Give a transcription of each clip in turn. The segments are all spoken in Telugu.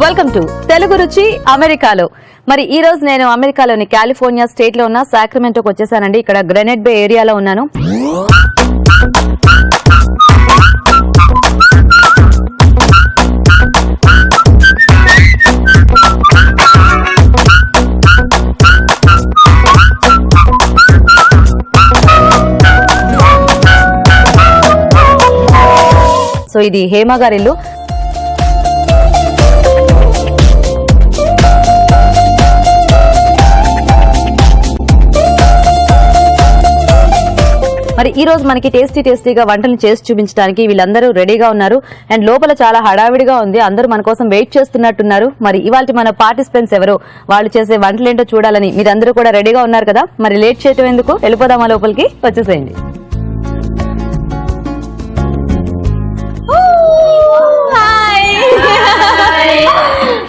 వెల్కమ్ టు తెలుగు రుచి అమెరికాలో. మరి ఈ రోజు నేను అమెరికాలోని కాలిఫోర్నియా స్టేట్ లో ఉన్న సాక్రమెంటోకి వచ్చేసానండి. ఇక్కడ గ్రెనేడ్ బే ఏరియాలో ఉన్నాను. సో ఇది హేమ గారి ఇల్లు. మరి ఈ రోజు మనకి టేస్టీగా వంటలు చేసి చూపించడానికి వీళ్ళందరూ రెడీగా ఉన్నారు. అండ్ లోపల చాలా హడావిడిగా ఉంది, అందరూ మన కోసం వెయిట్ చేస్తున్నట్టున్నారు. మరి ఇవాళ మన పార్టిసిపెంట్స్ ఎవరో, వాళ్ళు చేసే వంటలు ఏంటో చూడాలని మీరందరూ కూడా రెడీగా ఉన్నారు కదా. మరి లేట్ చేయటం ఎందుకు, వెళ్ళిపోదామా లోపలికి, వచ్చేసేయండి.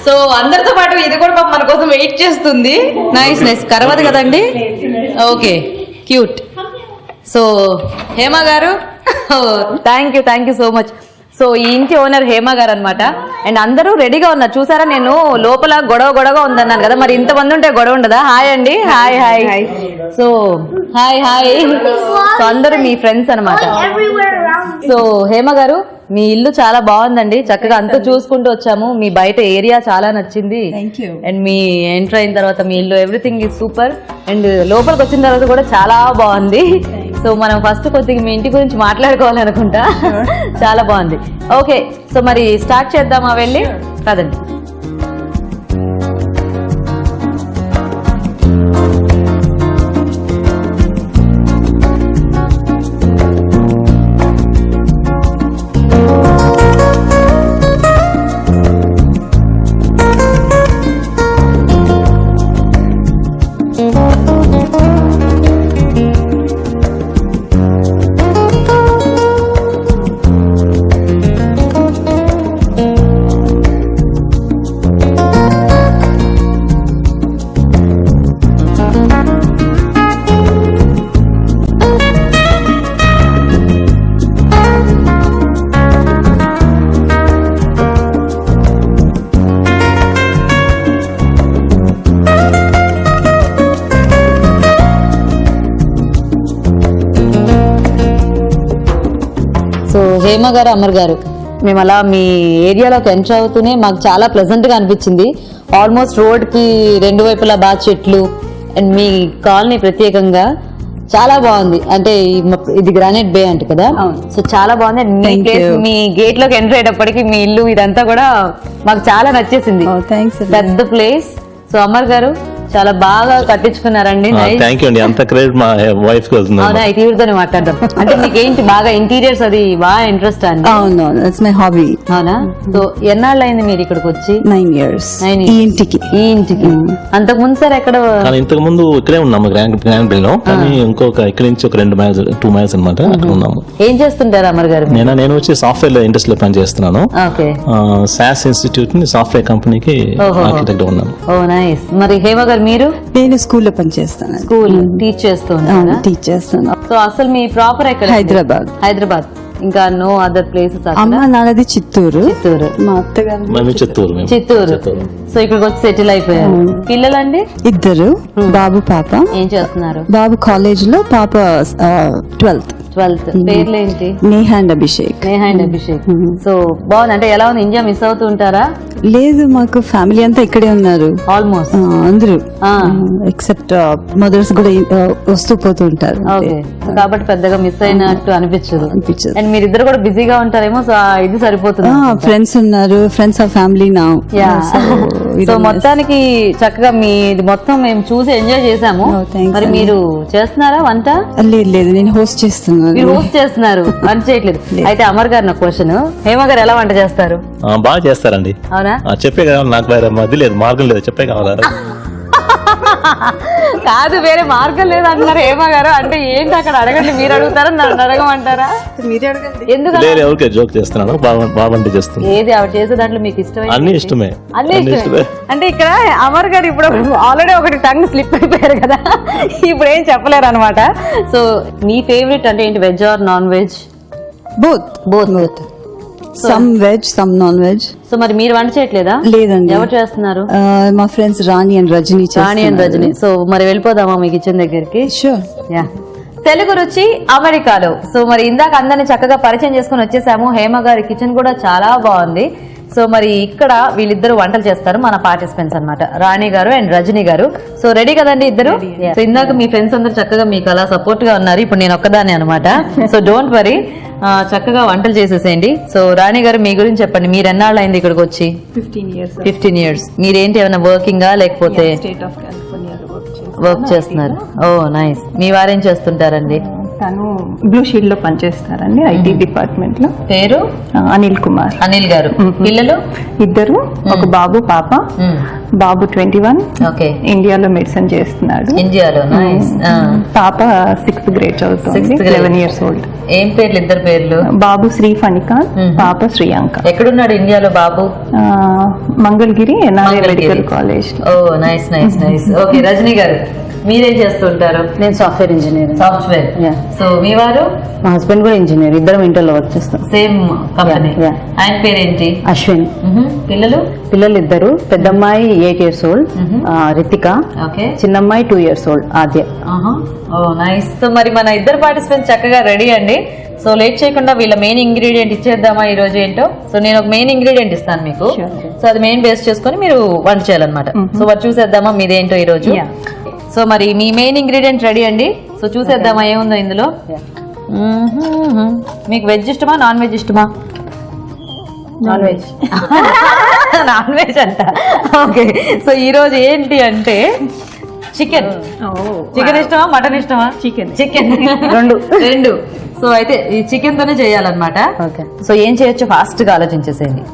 సో అందరితో పాటు ఇది కూడా మన కోసం వెయిట్ చేస్తుంది. నైస్ నైస్, కరవదు కదండి. Okay, cute. సో హేమ గారు, thank you so much. So ఈ ఇంటి ఓనర్ హేమ గారు అనమాట. అండ్ అందరూ రెడీగా ఉన్నారు. చూసారా, నేను లోపల గొడవ ఉందన్నాను కదా, మరి ఇంతమంది ఉంటే గొడవ ఉండదా? హాయ్ అండి. హాయ్. So hi. సో అందరూ మీ ఫ్రెండ్స్ అనమాట. సో హేమ గారు, మీ ఇల్లు చాలా బాగుందండి. చక్కగా అంతా చూసుకుంటూ వచ్చాము. మీ బయట ఏరియా చాలా నచ్చింది. అండ్ మీ ఎంటర్ అయిన తర్వాత మీ ఇల్లు ఎవ్రీథింగ్ ఈజ్ సూపర్. అండ్ లోపలికి వచ్చిన తర్వాత కూడా చాలా బాగుంది. సో మనం ఫస్ట్ కొద్దిగా మీ ఇంటి గురించి మాట్లాడుకోవాలనుకుంటా. చాలా బాగుంది. ఓకే, సో మరి స్టార్ట్ చేద్దామా వెళ్ళి? కదండి. సో హేమ గారు, అమర్ గారు, మేము అలా మీ ఏరియాలోకి ఎంటర్ అవుతూనే మాకు చాలా ప్లెజెంట్ గా అనిపించింది. ఆల్మోస్ట్ రోడ్ కి రెండు వైపులా బాగా చెట్లు, అండ్ మీ కాలనీ ప్రత్యేకంగా చాలా బాగుంది. అంటే ఇది గ్రానైట్ బే అంట కదా, సో చాలా బాగుంది. మీ గేట్ లోకి ఎంటర్ అయ్యేటప్పటికి మీ ఇల్లు ఇదంతా కూడా మాకు చాలా నచ్చేసింది. పెద్ద ప్లేస్. సో అమర్ గారు, చాలా బాగా కట్టించుకున్నారండి. థ్యాంక్ యూ అండి. అంత క్రెడిట్ మా వైఫ్ కి వస్తుంది. అవునా, ఇటీవలతోనే మాట్లాడదాం. అంటే మీకు ఏంటి బాగా ఇంటీరియర్స్ అది బాగా ఇంట్రెస్ట్ అండి? అవును, ఇట్స్ మై హాబీ. అవునా. సో ఎన్నాళ్ళు అయింది మీరు ఇక్కడికి వచ్చి? 9 years. ఈ ఇంటికి అంతకు ముందు సార్ ఎక్కడ? ఇంతకు ముందు ఇక్కడే ఉన్నాము గ్రాండ్ బిల్ లో, కానీ ఇంకొక ఇక్కడ నుంచి ఒక 2 miles అనమాట అక్కడ ఉన్నాము. ఏం చేస్తుంటారు అమర్ గారు? నేను వచ్చి సాఫ్ట్వేర్ ఇండస్ట్రీలో పని చేస్తున్నాను. సాస్ ఇన్స్టిట్యూట్ సాఫ్ట్వేర్ కంపెనీకి ఆర్కిటెక్ట్ ఉన్నాను. ఓ నైస్. మరి హేమ గారు, మీరు? నేను స్కూల్లో పనిచేస్తాను. స్కూల్ టీచ్ చేస్తాను. సో అసలు మీ ప్రాపర్ ఎక్కడ? హైదరాబాద్. ఇంకా నో అదర్ ప్లేసెస్? అమ్మ నాన్నది చిత్తూరు. మా అత్తగారు చిత్తూరు. సో ఇక్కడికి వచ్చి సెటిల్ అయిపోయారు. పిల్లలండి? 2 బాబు పాప. ఏం చేస్తున్నారు? బాబు కాలేజ్ లో, పాప 12th. పేర్లేంటి? నేహా అండ్ అభిషేక్. సో బాగుంది. అంటే ఎలా ఉంది? ఇండియా మిస్ అవుతూ ఉంటారా? లేదు, మాకు ఫ్యామిలీ అంతా ఇక్కడే ఉన్నారు. ఆల్మోస్ట్ అందరూ ఎక్సెప్ట్ మదర్స్ కూడా వస్తూ పోతూ ఉంటారు. ఓకే, కాబట్టి పెద్దగా మిస్ అయినట్టు అనిపించదు. అండ్ మీరిద్దరు కూడా బిజీగా ఉంటారేమో, సో ఇది సరిపోతుంది. ఫ్రెండ్స్ ఉన్నారు, ఫ్రెండ్స్ ఆఫ్ ఫ్యామిలీ నా. సో మొత్తానికి చక్కగా మీది మొత్తం మేము చూసి ఎంజాయ్ చేసాము. మరి మీరు చేస్తున్నారా వంట? లేదు, నేను హోస్ట్ చేస్తున్నాను. మీరు హోస్ట్ చేస్తున్నారు, వంట చేయట్లేదు. అయితే అమర్ గారు నా క్వశ్చన్, హేమ గారు ఎలా వంట చేస్తారు? బాగా చేస్తారండి. అవునా? చెప్పే కదా, నాకు వేరే మధ్య లేదు, మార్గం లేదు, చెప్పే కావాలా? కాదు, వేరే మార్గం లేదు అంటున్నారు హేమ గారు. అంటే ఏంటి అక్కడ అడగండి, మీరు అడుగుతారా నన్ను అడగమంటారా? మీరే అడగండి. ఎందుకు ఎవరికే జోక్ చేస్తున్నాను, బాగా చేస్తున్నాను. ఏది ఆవిడ చేసే దాంట్లో మీకు ఇష్టం? అన్ని ఇష్టమే. అంటే ఇక్కడ అమర్ గారు ఇప్పుడు ఆల్రెడీ ఒకటి టంగ్ స్లిప్ అయిపోయారు కదా, ఇప్పుడు ఏం చెప్పలేరు అనమాట. సో మీ ఫేవరెట్ అంటే ఏంటి, veg or non veg? Both. Some veg, some non veg. So మరి మీరు వంట చేయట్లేదా? లేదండి. ఎవరు చేస్తున్నారు? మా friends Rani and Rajani. So మరి వెళ్ళిపోదామా మీ కిచెన్ దగ్గరికి? షూర్. యా. తెలుగు రుచి అమెరికాలో. సో మరి ఇందాక అందరిని చక్కగా పరిచయం చేసుకుని వచ్చేసాము. హేమ గారి కిచెన్ కూడా చాలా బాగుంది. సో మరి ఇక్కడ వీళ్ళిద్దరు వంటలు చేస్తారు, మన పార్టిసిపెంట్స్ అన్నమాట, రాణి గారు అండ్ రజని గారు. సో రెడీ కదండి ఇద్దరు? సో ఇందాక మీ ఫ్రెండ్స్ అందరు చక్కగా మీకు అలా సపోర్ట్ గా ఉన్నారు, ఇప్పుడు నేను ఒక్కదాన్ని అనమాట. సో డోంట్ వరీ, చక్కగా వంటలు చేసేసేయండి. సో రాణి గారు మీ గురించి చెప్పండి, మీరు ఎన్నాళ్ళు అయింది ఇక్కడికి వచ్చి? 15 years. మీరేంటి ఏమైనా వర్కింగా లేకపోతే వర్క్ చేస్తున్నారు? ఓ నైస్. మీ వారేం చేస్తుంటారండి? తను బ్లూ షీల్డ్ లో పనిచేస్తారండి, ఐటీ డిపార్ట్మెంట్ లో. పేరు? అనిల్ కుమార్. అనిల్ గారు. పిల్లలు? ఇద్దరు, ఒక బాబు పాప. బాబు 21, ఓకే, ఇండియాలో మెడిసిన్ చేస్తున్నాడు. ఇండియాలో. నైస్. పాప 6th grade చదువుతుంది, 11 years old. ఏం పేర్లు ఇద్దరు పేర్లు? బాబు శ్రీ ఫణికాంత్, పాప శ్రీయాంక. ఎక్కడున్నాడు ఇండియాలో బాబు? Mangalagiri NRI medical college. Oh nice nice nice. Okay, Rajani garu మీరేం చేస్తుంటారు? నేను సాఫ్ట్వేర్ ఇంజనీర్. సాఫ్ట్వేర్. సో మీ వారు? మా హస్బెండ్ కూడా ఇంజనీర్, ఇద్దరం ఇంటర్లో వర్క్ చేస్తాం. Same company. ఆయన పేరేంటి? అశ్విన్. పిల్లలు? పిల్లలు ఇద్దరు, పెద్దమ్మాయి 8 years old, రితిక. ఓకే. చిన్నమ్మాయి 2 years old, ఆద్య. ఓ నైస్. సో మరి మన ఇద్దరు పార్టిసిపెంట్స్ చక్కగా రెడీ అండి. సో లేట్ చేయకుండా వీళ్ళ మెయిన్ ఇంగ్రీడియంట్ ఇచ్చేద్దామా ఈ రోజు ఏంటో? సో నేను ఒక మెయిన్ ఇంగ్రీడియంట్ ఇస్తాను మీకు, సో అది మెయిన్ బేస్ చేసుకొని మీరు వంట చేయాలన్నమాట. సో మరి చూసేద్దామా మీదేంటో ఈ రోజు. సో మరి మీ మెయిన్ ఇంగ్రీడియంట్ రెడీ అండి. సో చూసేద్దామా ఏముందో ఇందులో. మీకు వెజ్ ఇష్టమా నాన్ వెజ్ ఇష్టమా? Non veg. నాన్ వెజ్ అంట. ఓకే. సో ఈ రోజు ఏంటి అంటే చికెన్. చికెన్ ఇష్టమా మటన్ ఇష్టమా? చికెన్ రెండు. సో అయితే ఈ చికెన్ తోనే చేయాలన్నమాట. ఓకే. సో ఏం చేయొచ్చు ఫాస్ట్ గా ఆలోచించేసేయండి.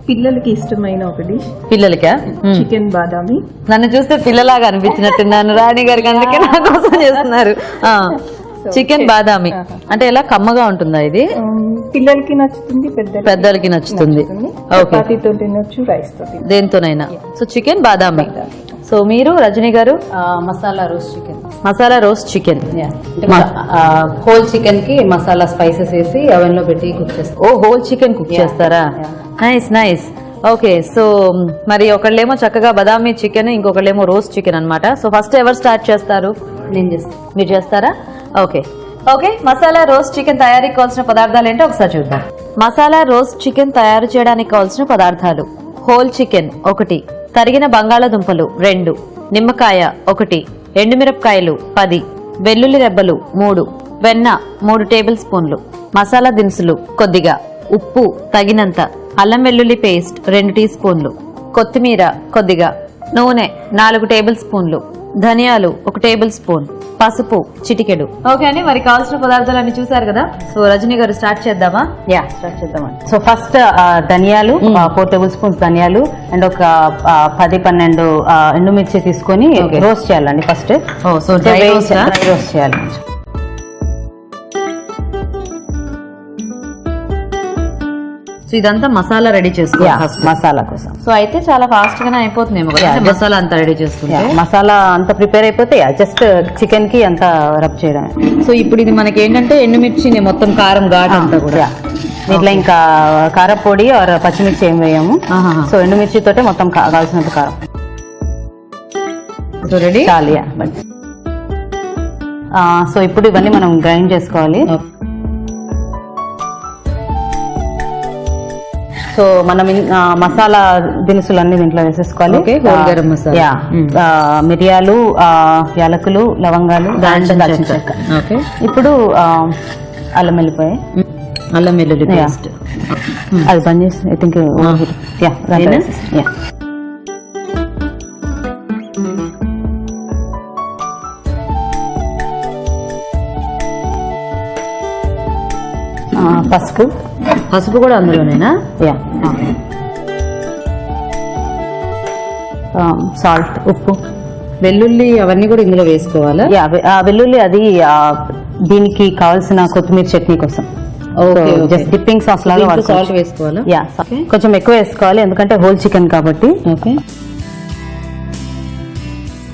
పిల్లలకి ఇష్టమైన ఒక డిష్ పిల్లలకా? చికెన్ బాదామి. నన్ను చూస్తే పిల్లలాగా అనిపించినట్టున్నాను, రాణి గారికి, అందుకే నా కోసం చేస్తున్నారు. చికెన్ బాదామి అంటే ఎలా, కమ్మగా ఉంటుందా ఇది? పిల్లలకి నచ్చుతుంది, పెద్దలకి నచ్చుతుంది. ఓకే, చపాతీతో తినొచ్చు, రైస్ తో తినొచ్చు, దేంతోనైనా. సో చికెన్ బాదామి. సో మీరు Rajani garu? Masala roast chicken. Masala roast chicken. Whole chicken కి మసాలా స్పైసెస్ వేసి అవెన్ లో పెట్టి కుక్ చేస్తాం. ఓ హోల్ చికెన్ కుక్ చేస్తారా? Nice nice. ఓకే. సో మరి ఒకళ్ళేమో చక్కగా బదామి చికెన్, ఇంకొకళ్ళేమో రోస్ట్ చికెన్ అన్నమాట. సో ఫస్ట్ ఎవరు స్టార్ట్ చేస్తారు? నేను చేస్తాను. మీరు చేస్తారా? Okay. Okay, masala roast chicken తయారీకి కావాల్సిన పదార్థాలు ఏంటో ఒకసారి చూద్దాం. మసాలా రోస్ట్ చికెన్ తయారు చేయడానికి కావాల్సిన పదార్థాలు: హోల్ చికెన్ 1, తరిగిన బంగాళాదుంపలు 2, నిమ్మకాయ 1, ఎండుమిరపకాయలు 10, వెల్లుల్లి రెబ్బలు 3, వెన్న 3 టేబుల్ స్పూన్లు, మసాలా దినుసులు కొద్దిగా, ఉప్పు తగినంత, అల్లం వెల్లుల్లి పేస్ట్ 2 టీ స్పూన్లు, కొత్తిమీర కొద్దిగా, నూనె 4 టేబుల్ స్పూన్లు, ధనియాలు 1 టేబుల్ స్పూన్, పసుపు చిటికెడు. ఓకే అండి, మరి కావాల్సిన పదార్థాలు అన్ని చూసారు కదా. సో రజనీ గారు స్టార్ట్ చేద్దామా? స్టార్ట్ చేద్దామండి. సో ఫస్ట్ ధనియాలు 4 టేబుల్ స్పూన్స్ ధనియాలు అండ్ ఒక 10-12 ఎండుమిర్చి తీసుకొని రోస్ట్ చేయాలండి ఫస్ట్. సో డ్రై రోస్ట్ చేయాలి. సో ఇదంతా మసాలా రెడీ చేసుకోవాలి మసాలా కోసం. సో అయితే చాలా ఫాస్ట్ గానే అయిపోతుందేమో కదా మసాలా అంతా రెడీ చేసుకుంటే. మసాలా అంతా ప్రిపేర్ అయిపోతే జస్ట్ చికెన్ కి అంతా రబ్ చేయడం. సో ఇప్పుడు ఇది మనకి ఏంటంటే ఎండుమిర్చి మొత్తం కారం ఘాట్ అంతా కూడా ఇట్లా, ఇంకా కారపొడి ఆర్ పచ్చిమిర్చి ఏం వేయము. సో ఎండుమిర్చి తోటే మొత్తం కావాల్సినంత కారం. సో రెడీ చాలు. సో ఇప్పుడు ఇవన్నీ మనం గ్రైండ్ చేసుకోవాలి. సో మనం మసాలా దినుసులు అన్ని దీంట్లో వేసేసుకోవాలి. Okay, whole garam masala. Yeah, మిరియాలు, యాలకులు, లవంగాలు, దాల్చిన చెక్క. ఓకే, ఇప్పుడు అల్లం వెల్లిపాయ, అల్లం వెల్లుల్లి పేస్ట్. అది బంద్ చేసి ఐ థింక్ యా యా. పసుపు కూడా అందులోనేనా? యా. సాల్ట్, ఉప్పు, వెల్లుల్లి అవన్నీ కూడా ఇందులో వేసుకోవాలా? యా. వెల్లుల్లి అది దీనికి కావాల్సిన కొత్తిమీర చట్నీ కోసం. జస్ట్ డిప్పింగ్ సాస్ లాగా సాల్ట్ వేసుకోవాలా? యా, కొంచెం ఎక్కువ వేసుకోవాలి ఎందుకంటే హోల్ చికెన్ కాబట్టి. ఓకే,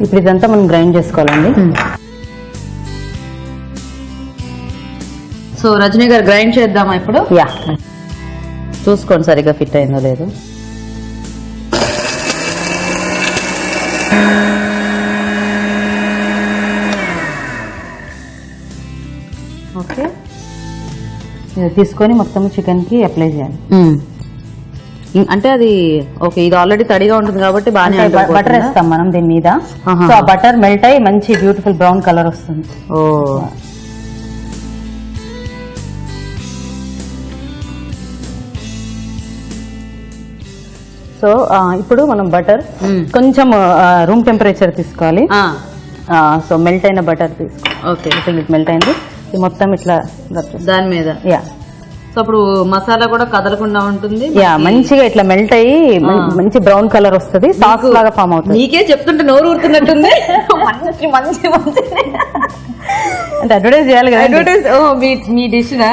ఇప్పుడు ఇదంతా మనం గ్రైండ్ చేసుకోవాలండి. సో రజనీ గారు గ్రైండ్ చేద్దామా ఇప్పుడు? యా, చూసుకోండి సరిగ్గా ఫిట్ అయిందో లేదో. ఓకే, ఇది తీసుకొని మొత్తం చికెన్ కి అప్లై చేయాలి. అంటే అది ఓకే, ఇది ఆల్రెడీ తడిగా ఉంటుంది కాబట్టి బాగానే బటర్ వేస్తాం మనం దీని మీద. ఆహా. సో ఆ బటర్ మెల్ట్ అయ్యి మంచి బ్యూటిఫుల్ బ్రౌన్ కలర్ వస్తుంది. ఓ, సో ఇప్పుడు మనం బటర్ కొంచెం రూమ్ టెంపరేచర్ తీసుకోవాలి. సో మెల్ట్ అయిన బటర్ తీసుకోవాలి. ఓకే, మెల్ట్ అయింది, ఇది మొత్తం ఇట్లా దాని మీద. యా, సో అప్పుడు మసాలా కూడా కదలకుండా ఉంటుంది. యా, మంచిగా ఇట్లా మెల్ట్ అయ్యి మంచి బ్రౌన్ కలర్ వస్తుంది, సాస్ లాగా ఫామ్ అవుతుంది. నీకే చెప్తుంటే నోరు ఊరుతున్నట్టుంది. మంచి మంచి మంచి అంటే అడ్వర్టైజ్ చేయాలి కదా. అడ్వర్టైజ్. ఓ, మీ డిష్ నా?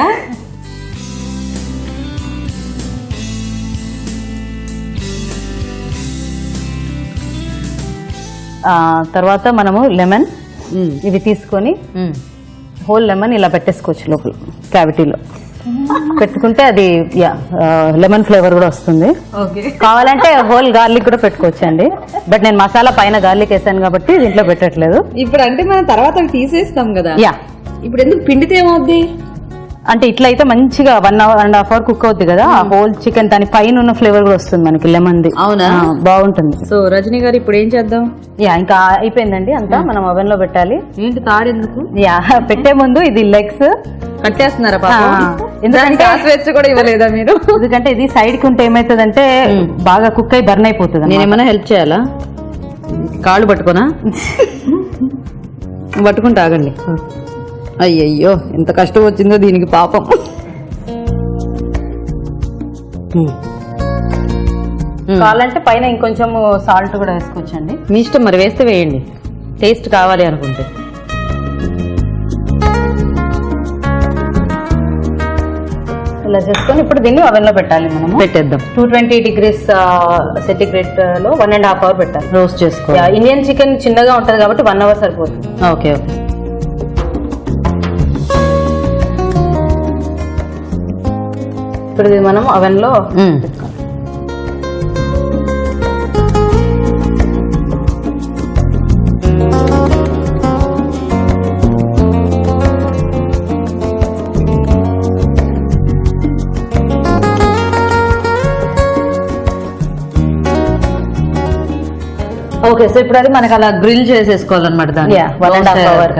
తర్వాత మనము లెమన్ ఇవి తీసుకొని హోల్ లెమన్ ఇలా పెట్టేసుకోవచ్చు లోపల క్యావిటీలో పెట్టుకుంటే అది లెమన్ ఫ్లేవర్ కూడా వస్తుంది. కావాలంటే హోల్ గార్లిక్ కూడా పెట్టుకోవచ్చు అండి, బట్ నేను మసాలా పైన గార్లిక్ వేసాను కాబట్టి దీంట్లో పెట్టట్లేదు. ఇప్పుడు అంటే మనం తర్వాత తీసేస్తాం కదా. యా, ఇప్పుడు ఎందుకు పిండితే ఏమవుద్ది అంటే ఇట్లా అయితే మంచిగా 1.5 hour కుక్ అవుద్ది కదా. హోల్ చికెన్ దాని పైన ఉన్న ఫ్లేవర్ కూడా వస్తుంది మనకి లెమన్ ది. అవునా? బాగుంటుంది. సో రజనీ గారు ఇప్పుడు ఏం చేద్దాం? యా, ఇంకా అయిపోయిందండి అంతా. మనం ఓవెన్ లో పెట్టాలి. ఏంటి తాడెందుకు? యా, పెట్టే ముందు ఇది లెగ్స్ కట్టేస్తున్నారా పాపం? ఎందుకంటే స్వేచ్ఛ కూడా ఇవ్వలేదా మీరు? ఎందుకంటే ఇది సైడ్ కి ఉంటే ఏమైతుందంటే బాగా కుక్ అయి బర్న్ అయిపోతుంది. నేనేమన్నా హెల్ప్ చేయాలా? కాళ్ళు పట్టుకోనా? పట్టుకుంటా, ఆగండి. అయ్యయ్యో, ఎంత కష్టం వచ్చిందో దీనికి పాపం. కావాలంటే పైన ఇంకొంచెం సాల్ట్ కూడా వేసుకోవచ్చండి, మీ ఇష్టం. మరి వేస్తే వేయండి, టేస్ట్ కావాలి అనుకుంటే. ఇలా చేసుకొని ఇప్పుడు దీన్ని ఓవెన్ లో పెట్టాలి. మనం పెట్టేద్దాం. 220 degrees సెంటిగ్రేడ్ లో 1.5 hour పెట్టాలి. రోస్ట్ చేసుకో. ఇండియన్ చికెన్ చిన్నగా ఉంటది కాబట్టి 1 hour సరిపోతుంది. Okay okay. ఇప్పుడు ఇది మనం ఓవెన్ లో ఓకే. సో ఇప్పుడు అది మనకి అలా గ్రిల్ చేసేసుకోవాలన్నమాట దాన్ని. 1.5 hour.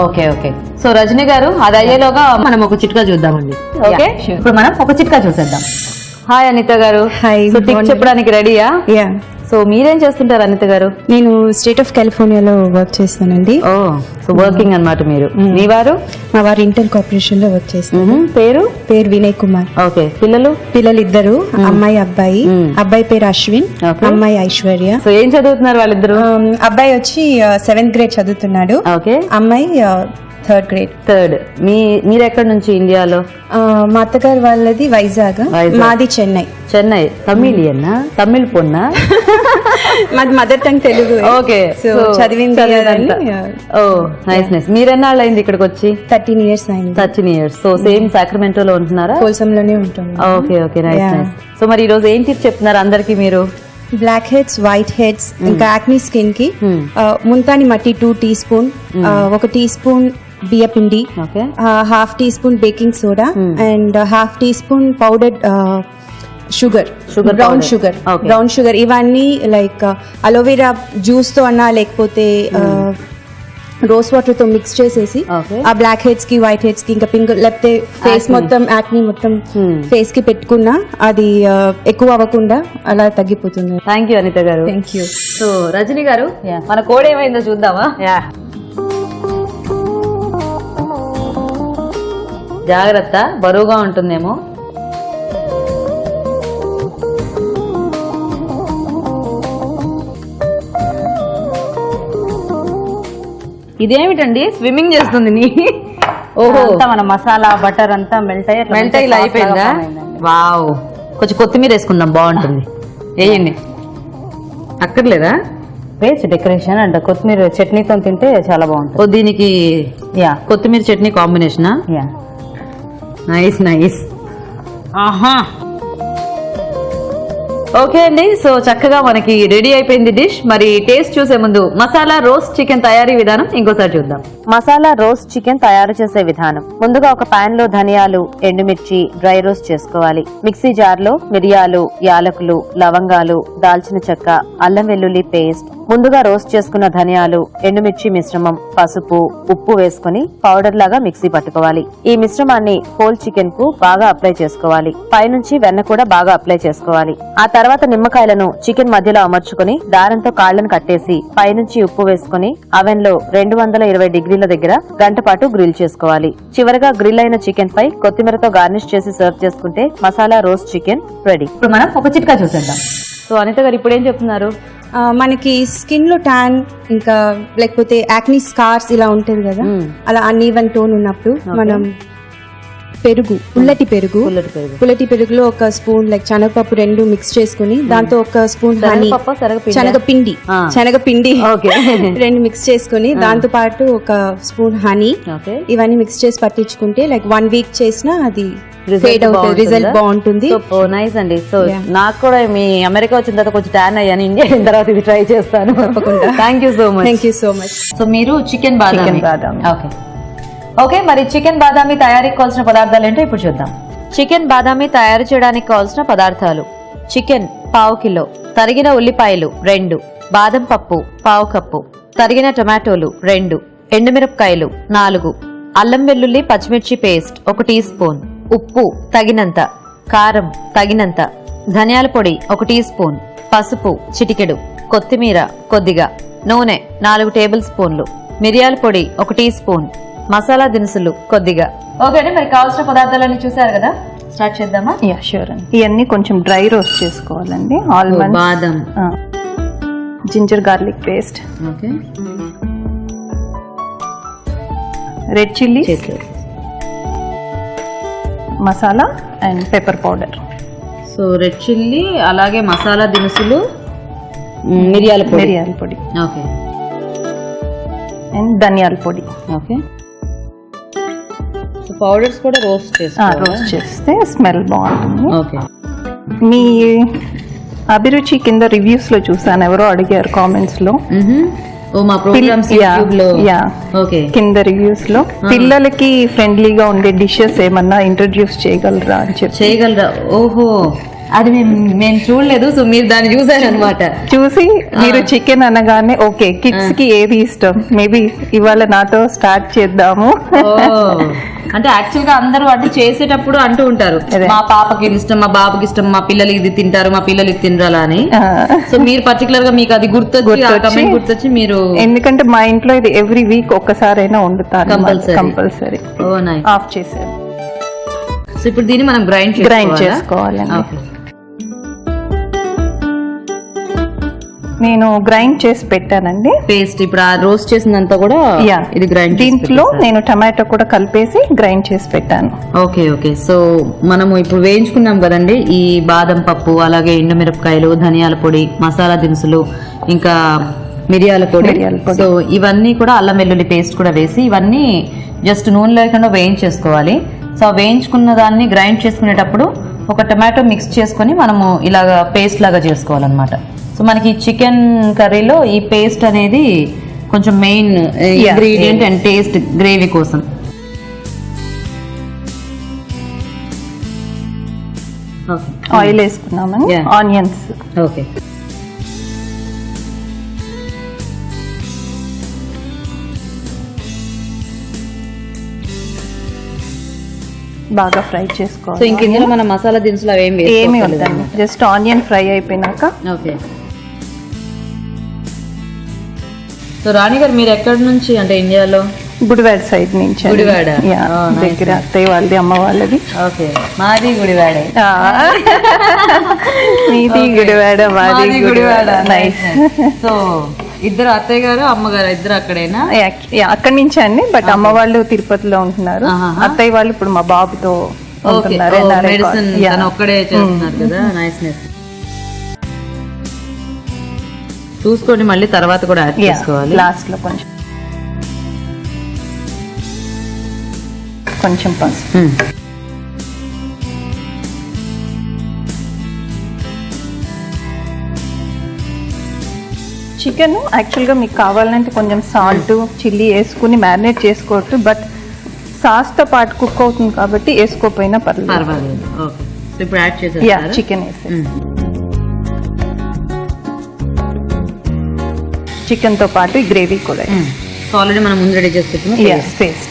Okay okay. So Rajani garu అది అయ్యేలోగా మనం ఒక చిట్కా చూద్దామండి. ఓకే, ఇప్పుడు మనం ఒక చిట్కా చూసేద్దాం. హాయ్ అనిత గారు. హాయ్. సో టిప్ చెప్పడానికి రెడీయా? యా, సో మీరేం చేస్తుంటారు అనిత గారు? నేను స్టేట్ ఆఫ్ కాలిఫోర్నియాలో వర్క్ చేస్తానండి. ఓ, సో వర్కింగ్ అన్నమాట మీరు. మీ వారు? మా వారు ఇంటెల్ కార్పొరేషన్ లో వర్క్ చేస్తారు. పేరు? పేరు వినయ్ కుమార్. ఓకే. పిల్లలు? పిల్లలు ఇద్దరు, అమ్మాయి అబ్బాయి. అబ్బాయి పేరు అశ్విన్, Okay. అమ్మాయి ఐశ్వర్య. సో ఏం చదువుతున్నారు వాళ్ళిద్దరు? అబ్బాయి వచ్చి 7th grade చదువుతున్నాడు, ఓకే. అమ్మాయి 3rd grade. థర్డ్. మీరు ఎక్కడి నుంచి ఇండియాలో? మా అత్తగారు వాళ్ళది వైజాగ్, మాది చెన్నై. చెన్నై. తమిళియన్నా? తమిళ్ పొన్నా? మాది mother tongue Telugu. Okay. So చదివింది చదివిందంతా. ఓ, నైస్ నైస్. మీరెన్నాళ్ళు అయింది ఇక్కడికి వచ్చి? 13 years అయింది. 13 years. సో సేమ్ సాక్రమెంటోలో ఉంటున్నారా? కోల్సంలోనే ఉంటుంది. Okay okay, nice nice. So మరి ఈ రోజు ఏం టిప్ చెప్తున్నారు అందరికి మీరు? బ్లాక్ హెడ్స్, వైట్ హెడ్స్, ఇంకా యాక్నీ స్కిన్ కి ముంతాని మట్టి 2 teaspoon, 1 teaspoon బియ్యపిండి, okay. 1/2 teaspoon baking soda, and 1/2 teaspoon powdered sugar Sugar brown powder. Sugar Okay. Brown sugar ఇవన్నీ లైక్ అలోవెరా జ్యూస్ తో అన్నా లేకపోతే రోజ్ వాటర్ తో మిక్స్ చేసేసి Okay. ఆ బ్లాక్ హెడ్స్ కి వైట్ హెడ్స్ కి ఇంకా పింక్ లేకపోతే ఫేస్ Acne. మొత్తం యాక్ని మొత్తం ఫేస్ కి పెట్టుకున్నా అది ఎక్కువ అవ్వకుండా అలా తగ్గిపోతుంది. థ్యాంక్ యూ అనిత గారు. Thank you. సో రజని గారు Yeah. మన కోడ్ ఏమైందో చూద్దామా? యా జాగ్రత్త, బరువుగా ఉంటుందేమో. ఇదేమిటండి స్విమ్మింగ్ చేస్తుంది నీ? ఓహో, అంతా మన మసాలా బటర్ అంతా మెల్ట్ అయ్యి అట్లా మెల్ట్ మంచిగా ఇలా sauce అయిపోయిందా? లాగా form అయిందండి. వావ్, కొంచెం కొత్తిమీర వేసుకుందాం, బాగుంటుంది. వేయండి. అక్కర్లేదా? వేస్ట్ డెకరేషన్ అండ్ కొత్తిమీర చట్నీతో తింటే చాలా బాగుంటుంది. ఓ, దీనికి యా కొత్తిమీర చట్నీ కాంబినేషనా? Yeah nice nice. ఆహా, ఓకే అండి. సో చక్కగా మనకి రెడీ అయిపోయింది డిష్. మరి టేస్ట్ చూసే ముందు మసాలా రోస్ట్ చికెన్ తయారీ విధానం ఇంకోసారి చూద్దాం. మసాలా రోస్ట్ చికెన్ తయారు చేసే విధానం. ముందుగా ఒక పాన్ లో ధనియాలు, ఎండుమిర్చి డ్రై రోస్ట్ చేసుకోవాలి. మిక్సీ జార్ లో మిరియాలు, యాలకులు, లవంగాలు, దాల్చిన చెక్క, అల్లం వెల్లుల్లి పేస్ట్, ముందుగా రోస్ట్ చేసుకున్న ధనియాలు, ఎండుమిర్చి మిశ్రమం, పసుపు, ఉప్పు వేసుకుని పౌడర్ లాగా మిక్సీ పట్టుకోవాలి. ఈ మిశ్రమాన్ని హోల్ చికెన్ కు బాగా అప్లై చేసుకోవాలి. పైనుంచి వెన్న కూడా బాగా అప్లై చేసుకోవాలి. ఆ తర్వాత నిమ్మకాయలను చికెన్ మధ్యలో అమర్చుకుని దారంతో కాళ్లను కట్టేసి పైనుంచి ఉప్పు వేసుకుని అవెన్ లో 220 డిగ్రీల దగ్గర గంట పాటు గ్రిల్ చేసుకోవాలి. చివరగా గ్రిల్ అయిన చికెన్ పై కొత్తిమీరతో గార్నిష్ చేసి సర్వ్ చేసుకుంటే మసాలా రోస్ట్ చికెన్ రెడీ. ఇప్పుడు మనం ఒక చిట్కా చూసేద్దాం. సో అనిత గారు ఇప్పుడు ఏం చెప్తున్నారు? మనకి స్కిన్ లో ట్యాన్ ఇంకా లేకపోతే యాక్ని స్కార్స్ ఇలా ఉంటుంది కదా, అలా అన్ఈవెన్ టోన్ ఉన్నప్పుడు మనం పెరుగు, పుల్లటి పెరుగులో ఒక స్పూన్ లైక్ శనగపప్పు 2 మిక్స్ చేసుకుని దాంతో ఒక స్పూన్ హనీ, శనగపిండి 2 మిక్స్ చేసుకుని దాంతో పాటు ఒక స్పూన్ హనీ, ఇవన్నీ మిక్స్ చేసి పట్టించుకుంటే లైక్ 1 వీక్ చేసినా అది ఫేడ్ అవుతుంది, రిజల్ట్ బాగుంటుంది. నైస్ అండి. సో నాకు కూడా మీ అమెరికా వచ్చిన తర్వాత కొంచెం ట్యాన్ అయ్యాను, ఇండియా అయిన తర్వాత ఇది ట్రై చేస్తాను. తప్పకుండా. Thank you so much. So మీరు చికెన్ బాదామి. బాదామి. ఓకే, మరి చికెన్ బాదామి తయారీకి కావాల్సిన పదార్థాలు ఏంటో ఇప్పుడు చూద్దాం. చికెన్ బాదామి తయారు చేయడానికి కావాల్సిన పదార్థాలు: చికెన్ పావు కిలో, తరిగిన ఉల్లిపాయలు 2, బాదం పప్పు పావు కప్పు, తరిగిన టొమాటోలు 2, ఎండుమిరపకాయలు 4, అల్లం వెల్లుల్లి పచ్చిమిర్చి పేస్ట్ 1 టీ స్పూన్, ఉప్పు తగినంత, కారం తగినంత, ధనియాల పొడి 1 టీ స్పూన్, పసుపు చిటికెడు, కొత్తిమీర కొద్దిగా, నూనె 4 టేబుల్ స్పూన్లు, మిరియాల పొడి 1 టీ స్పూన్, మసాలా దినుసులు కొద్దిగా. ఓకే అండి, మరి కావాల్సిన పదార్థాలన్నీ చూసారు కదా, స్టార్ట్ చేద్దామా? యా షూర్ అండి. ఇవన్నీ కొంచెం డ్రై రోస్ట్ చేసుకోవాలండి. ఆల్మండ్, బాదం, ginger garlic paste, okay, red chilli, masala and pepper powder. So red chilli, అలాగే మసాలా దినుసులు, మిరియాల పొడి, ఓకే, అండ్ ధనియాల పొడి. ఓకే. సో పౌడర్స్ కూడా రోస్ట్ రోస్ట్ చేస్తే స్మెల్ బాగుంటుంది. ఓకే. మీ అభిరుచి కింద రివ్యూస్ లో చూసాను, ఎవరో అడిగారు కామెంట్స్ లో. ఓ మా ప్రోగ్రామ్స్ యూట్యూబ్ లో. ఓకే. కింద రివ్యూస్ లో పిల్లలకి ఫ్రెండ్లీగా ఉండే డిషెస్ ఏమన్నా ఇంట్రడ్యూస్ చేయగలరా అని చెప్పి. చేయగలరా? ఓహో, అది మేము చూడలేదు. సో మీరు దాన్ని చూసారు అనమాట. చూసి మీరు చికెన్ అనగానే ఓకే కిడ్స్ కి ఏది ఇష్టం, మేబీ ఇవాళ నాతో స్టార్ట్ చేద్దాము. అంటే యాక్చువల్ గా అందరూ అంటే చేసేటప్పుడు అంటూ ఉంటారు, మా పాపకి ఇది ఇష్టం, మా బాబుకి ఇష్టం, మా పిల్లలు ఇది తింటారు, మా పిల్లలు ఇది తినరాలా అని. సో మీరు పర్టికులర్ గా మీకు అది గుర్తొచ్చి మీరు, ఎందుకంటే మా ఇంట్లో ఇది ఎవ్రీ వీక్ ఒక్కసారైనా వండుతారు కంపల్సరీ. Oh nice. ఆఫ్ చేసారు. సో ఇప్పుడు దీన్ని మనం గ్రైండ్ చేసుకోవాలండి. నేను గ్రైండ్ చేసి పెట్టానండి పేస్ట్. ఇప్పుడు ఆ రోస్ట్ చేసినంత కూడా ఇది గ్రైండ్, దీంట్లో నేను టమాటో కూడా కలిపేసి గ్రైండ్ చేసి పెట్టాను. Okay okay. సో మనము ఇప్పుడు వేయించుకున్నాం కదండి ఈ బాదం పప్పు, అలాగే ఎండుమిరపకాయలు, ధనియాల పొడి, మసాలా దినుసులు, ఇంకా మిరియాల పొడి. సో ఇవన్నీ కూడా అల్లం వెల్లుల్లి పేస్ట్ కూడా వేసి ఇవన్నీ జస్ట్ నూనె లేకుండా వేయించేసుకోవాలి. సో వేయించుకున్న దాన్ని గ్రైండ్ చేసుకునేటప్పుడు ఒక టమాటో మిక్స్ చేసుకొని మనము ఇలాగా పేస్ట్ లాగా చేసుకోవాలన్నమాట. సో మనకి చికెన్ కర్రీలో ఈ పేస్ట్ అనేది కొంచెం main ingredient and taste gravy కోసం. ఓకే. ఆయిల్ వేసుకున్నామని Yeah. Onions okay. బాగా ఫ్రై సో చేసుకోవాలి. ఇంక ఇందులో మన మసాలా దినుసులు అవి ఏమి ఏమి వద్దండి, జస్ట్ ఆనియన్ ఫ్రై అయిపోయినాక ఓకే. సో రాణి గారు మీరు ఎక్కడి నుంచి, అంటే ఇండియాలో? గుడివాడ సైడ్ నుంచి. గుడివాడ. Yeah, Oh, nice. దగ్గర అత్తయ్య వాళ్ళది, అమ్మ వాళ్ళది. ఓకే, మాది గుడివాడే. మీది గుడివాడ, మాది గుడివాడ. నైస్. సో ఇద్దరు అత్తయ్య గారు అమ్మగారు ఇద్దరు అక్కడేనా? అక్కడి నుంచి అండి, బట్ అమ్మ వాళ్ళు తిరుపతిలో ఉంటున్నారు. అత్తయ్య వాళ్ళు ఇప్పుడు మా బాబుతో ఉంటున్నారు. మెడిసిన్ తను ఒక్కడే చేస్తున్నారు కదా. Nice nice. చూసుకోండి, మళ్ళీ తర్వాత కూడా యాడ్ చేసుకోవాలి. లాస్ట్ లో కొంచెం పసుపు. చికెన్ యాక్చువల్గా మీకు కావాలంటే కొంచెం సాల్ట్ చిల్లీ వేసుకుని మ్యారినేట్ చేసుకోవచ్చు, బట్ సాస్తో పాటు కుక్ అవుతుంది కాబట్టి వేసుకోకపోయినా పర్లేదు. ఓకే. ఇప్పుడు యాడ్ చేసేస్తారా? చికెన్ వేసి చికెన్ తో పాటు ఈ గ్రేవీ కూడా. సో ఆల్రెడీ మనం ముందు రెడీ చేసి పెట్టుకున్నాం పేస్ట్.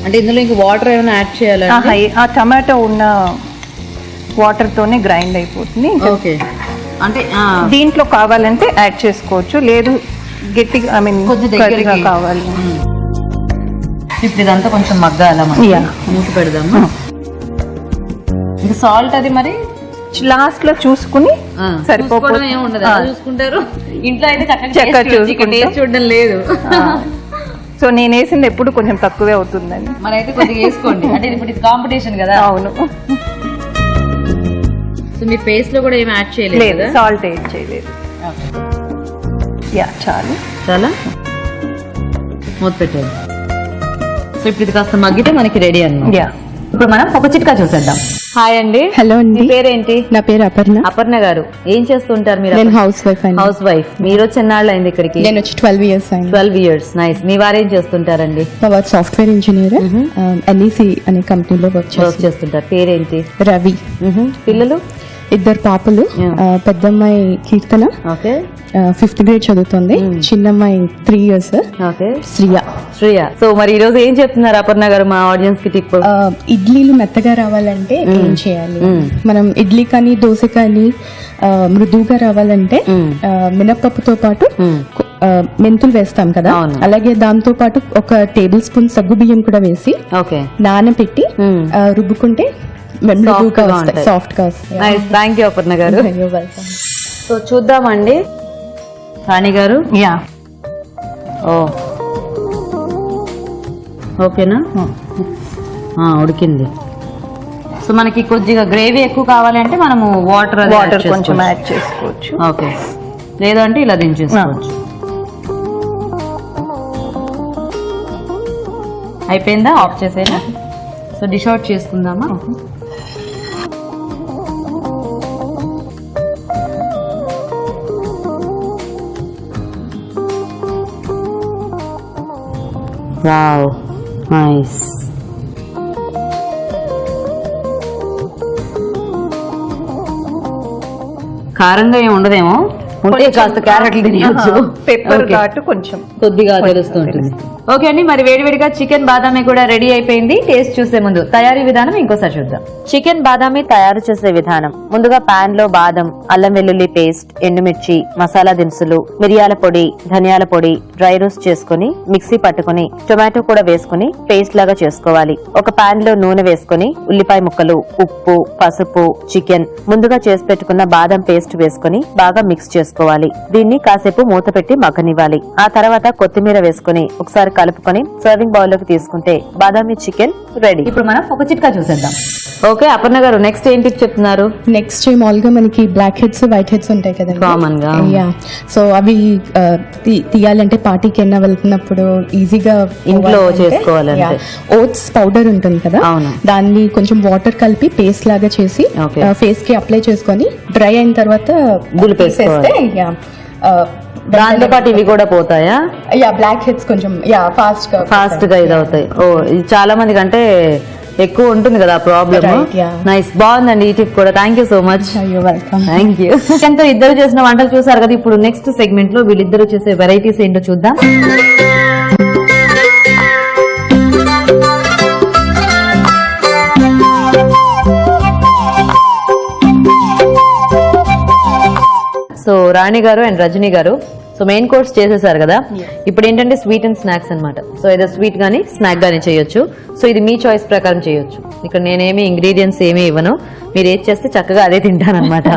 అంటే ఇందులో ఇంకా వాటర్ ఏమైనా యాడ్ చేయాలి? ఆ టమాటో ఉన్న వాటర్ తోనే గ్రైండ్ అయిపోతుంది. ఓకే. అంటే దీంట్లో కావాలంటే యాడ్ చేసుకోవచ్చు, లేదు గట్టిగా ఐ మీన్ కొద్దిగా కావాలి. ఇప్పుడు ఇదంతా కొంచెం మగ్గాల, మూసి పెడదాము. ఇంకా సాల్ట్ అది మరి లాస్ట్ లో చూసుకుని సరిపోవడం ఏమి ఉండదు, చూసుకుంటారు. ఇంట్లో అయితే చక్కగా టేస్ట్ చూడడం లేదు. సో నేను వేసింది ఎప్పుడు కొంచెం తక్కువే అవుతుందని. మరి అయితే కొద్దిగా వేసుకోండి, అంటే ఇప్పుడు ఇది కాంపిటీషన్ కదా. అవును. సో మీ పేస్ట్ లో కూడా ఏమి యాడ్ చేయలేదు? సాల్ట్ యాడ్ చేయలేదు. చాలు. చాలా మూత పెట్టేది. సో ఇప్పుడు ఇది కాస్త మగ్గితే మనకి రెడీ అన్నమాట. ఇప్పుడు మనం ఒక చిట్కా చూసేద్దాం. హాయ్ అండి. హలో అండి. పేరేంటి? నా పేరు అపర్ణ. అపర్ణ గారు ఏం చేస్తుంటారు మీరు? నేను హౌస్ వైఫ్ అండి. House wife. మీరు చిన్నాళ్ళు అయింది ఇక్కడికి? నేను వచ్చి 12 years అయింది. 12 years. నైస్. మీ వారు ఏం చేస్తుంటారండి? మా వారు సాఫ్ట్వేర్ ఇంజనీర్, NEC అనే కంపెనీలో వర్క్ చేస్తుంటారు. పేరేంటి? రవి. పిల్లలు? 2 పాపలు. పెద్దమ్మాయి కీర్తన, ఓకే, 5th grade చదువుతుంది. చిన్నమ్మాయి 3 years, శ్రియ. సో మరి ఈ రోజు ఏం చెప్తున్నారు అపర్ణ గారు మా ఆడియన్స్ కి టిప్? ఇడ్లీలు మెత్తగా రావాలంటే ఏం చేయాలి? మనం ఇడ్లీ కానీ దోశ కానీ మృదువుగా రావాలంటే మినపప్పుతో పాటు మెంతులు వేస్తాం కదా, అలాగే దాంతో పాటు 1 tablespoon స్పూన్ సగ్గు బియ్యం కూడా వేసి నానబెట్టి రుబ్బుకుంటే సాఫ్ట్ గా వస్తాయి. థ్యాంక్ యూ అపర్ణ గారు. సో చూద్దామండి రాణి గారు. ఓకేనా? ఉడికింది. సో మనకి కొద్దిగా గ్రేవీ ఎక్కువ కావాలంటే మనము వాటర్ కొంచెం యాడ్ చేసుకోవచ్చు. ఓకే, లేదంటే ఇలా దించేసుకోవచ్చు. అయిపోయిందా? ఆఫ్ చేసేనా? సో డిష్ అవుట్ చేసుకుందామా? Wow, nice. కారంగా ఏమి ఉండదేమో, ఉంటే కాస్త క్యారెట్లు తినేయచ్చు. పెప్పర్ ఘాటు కొంచెం కొద్దిగా తెలుస్తుంటుంది. ఓకే అండి, మరి వేడివేడిగా చికెన్ బాదామి కూడా రెడీ అయిపోయింది. టేస్ట్ చూసే ముందు తయారీ విధానం ఇంకోసారి చూద్దాం. చికెన్ బాదామి తయారు చేసే విధానం: ముందుగా పాన్ లో బాదం, అల్లం వెల్లుల్లి పేస్ట్, ఎండుమిర్చి, మసాలా దినుసులు, మిరియాల పొడి, ధనియాల పొడి డ్రై రోస్ట్ చేసుకుని మిక్సీ పట్టుకుని టొమాటో కూడా వేసుకుని పేస్ట్ లాగా చేసుకోవాలి. ఒక పాన్ లో నూనె వేసుకుని ఉల్లిపాయ ముక్కలు, ఉప్పు, పసుపు, చికెన్, ముందుగా చేసి పెట్టుకున్న బాదం పేస్ట్ వేసుకుని బాగా మిక్స్ చేసుకోవాలి. దీన్ని కాసేపు మూత పెట్టి మగ్గనివ్వాలి. ఆ తర్వాత కొత్తిమీర వేసుకుని ఒకసారి కలుపుకొని సర్వింగ్ బౌల్ లోకి తీసుకుంటే బాదామి చికెన్ రెడీ. ఇప్పుడు మనం ఒక చిట్కా చూసేద్దాం. ఓకే అపర్ణ గారు, నెక్స్ట్ ఏంటి చెప్తున్నారు? నెక్స్ట్ మామూలుగా మనకి బ్లాక్ హెడ్స్, వైట్ హెడ్స్ ఉంటాయి కదా కామన్ గా. సో అవి తీయాలంటే పార్టీకి అయినా వెళ్తున్నప్పుడు ఈజీగా ఇంట్లో చేసుకోవాలంటే ఓట్స్ పౌడర్ ఉంటుంది కదా, దాన్ని కొంచెం వాటర్ కలిపి పేస్ట్ లాగా చేసి ఫేస్ కి అప్లై చేసుకొని డ్రై అయిన తర్వాత దులిపేస్తే దాంతో పాటు ఇవి కూడా పోతాయా? బ్లాక్ హెడ్స్ కొంచెం ఫాస్ట్ గా ఇది అవుతాయి. ఓ, చాలా మందికి అంటే ఎక్కువ ఉంటుంది కదా ప్రాబ్లమ్. Right, yeah. నైస్, బాగుందండి ఈ టిప్ కూడా. Thank you so much. Welcome. Thank you. ఎంతో ఇద్దరు చేసిన వంటలు చూసారు కదా. ఇప్పుడు నెక్స్ట్ సెగ్మెంట్ లో వీళ్ళిద్దరు చేసే వెరైటీస్ ఏంటో చూద్దాం. సో రాణి గారు అండ్ రజనీ గారు, సో మెయిన్ కోర్స్ చేసేసారు కదా. ఇప్పుడు ఏంటంటే స్వీట్ అండ్ స్నాక్స్ అన్నమాట. సో ఏదో స్వీట్ గానీ స్నాక్ గానీ చేయొచ్చు. సో ఇది మీ చాయిస్ ప్రకారం చేయొచ్చు. ఇక్కడ నేనేమి ఇంగ్రీడియంట్స్ ఏమీ ఇవ్వను, మీరు ఏది చేస్తే చక్కగా అదే తింటానన్నమాట.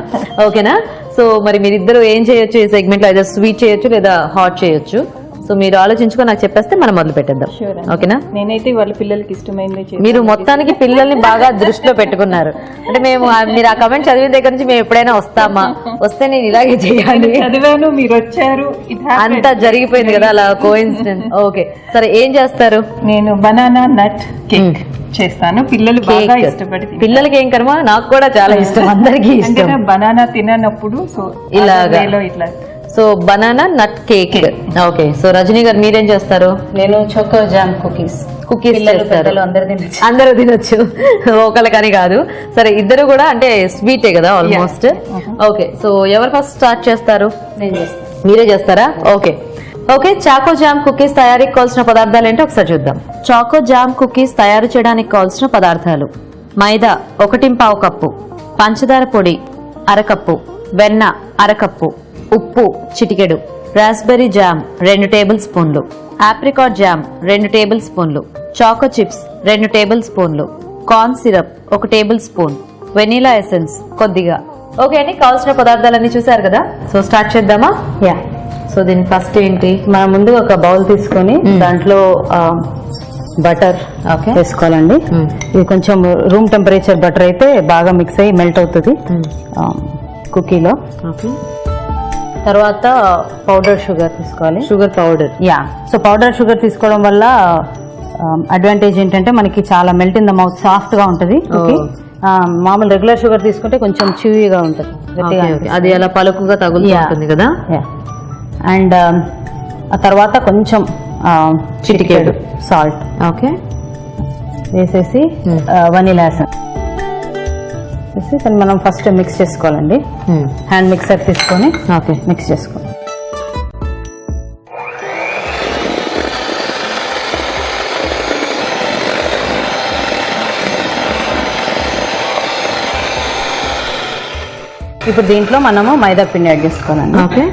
ఓకేనా? సో మరి మీరిద్దరు ఏం చేయొచ్చు ఈ సెగ్మెంట్ లో? ఏదో స్వీట్ చేయొచ్చు లేదా హాట్ చేయొచ్చు. సో మీరు ఆలోచించుకొని నాకు చెప్పేస్తే మనం మొదలు పెట్టేద్దాం. ఓకేనా? నేనైతే వాళ్ళ పిల్లలకి ఇష్టమైనది మీరు మొత్తానికి పిల్లల్ని బాగా దృష్టిలో పెట్టుకున్నారు. అంటే మేము మీరు ఆ కమెంట్ చదివిన దగ్గర నుంచి మేము ఎప్పుడైనా వస్తామా, వస్తే నేను ఇలాగే చేయాలి చదివాను, మీరు వచ్చారు, అంతా జరిగిపోయింది కదా అలా కోఇన్సిడెన్స్. ఓకే సరే, ఏం చేస్తారు? నేను బనానా నట్ కేక్ చేస్తాను. పిల్లలు బాగా ఇష్టపడి తింటారు. పిల్లలకి ఏం కర్మ, నాకు కూడా చాలా ఇష్టం, అందరికీ ఇష్టం. బనానా తిననప్పుడు సో ఇలాగా. ఇట్లా so banana nut cake. Okay, so Rajani garu మీరేం చేస్తారు? నేను చోకో జామ్ కుకీస్ చేస్తారు. అందరూ తినొచ్చు, ఒకళ్ళకని కాదు. సరే, ఇద్దరు కూడా అంటే స్వీటే కదా ఆల్మోస్ట్. ఓకే, సో ఎవరు ఫస్ట్ స్టార్ట్ చేస్తారు? నేను చేస్తాను. మీరే చేస్తారా? Okay okay. Choco jam cookies తయారీకి కావాల్సిన పదార్థాలు ఏంటో ఒకసారి చూద్దాం. చాకో జామ్ కుకీస్ తయారు చేయడానికి కావాల్సిన పదార్థాలు: మైదా 1.5 కప్పు, పంచదార పొడి అరకప్పు, వెన్న అరకప్పు, ఉప్పు చిటికెడు, రాస్బెర్రీ జామ్ 2 టేబుల్ స్పూన్లు, ఆప్రికాట్ జామ్ 2 టేబుల్ స్పూన్లు, చాకో చిప్స్ 2 టేబుల్ స్పూన్లు, corn syrup 1 table spoon, vanilla essence కొద్దిగా. ఓకే అండి, కావాల్సిన పదార్థాలన్నీ చూసారు కదా. సో స్టార్ట్ చేద్దామా? యా. సో దీని ఫస్ట్ ఏంటి? మనం ముందు ఒక బౌల్ తీసుకొని దాంట్లో బటర్ వేసుకోవాలండి. ఇది కొంచెం రూమ్ టెంపరేచర్ బటర్ అయితే బాగా మిక్స్ అయ్యి మెల్ట్ అవుతుంది కుకీలో. ఓకే, తర్వాత పౌడర్ షుగర్ తీసుకోవాలి. Sugar powder. Yeah. So powder sugar తీసుకోవడం వల్ల అడ్వాంటేజ్ ఏంటంటే మనకి చాలా melt in the mouth, soft గా ఉంటుంది. ఓకే, మామూలు రెగ్యులర్ షుగర్ తీసుకుంటే కొంచెం చ్యూగా ఉంటుంది, గట్టిగా అది అలా పలుకుగా తగులుతుంది కదా. అండ్ ఆ తర్వాత కొంచెం చిటికెడు సాల్ట్ ఓకే వేసేసి వనీలా ఎసెన్స్ వేసి దాన్ని మనం ఫస్ట్ మిక్స్ చేసుకోవాలండి. హ్యాండ్ మిక్సర్ తీసుకొని ఓకే మిక్స్ చేసుకోవాలి. ఇప్పుడు దీంట్లో మనము మైదా పిండి యాడ్ చేసుకోవాలండి. ఓకే,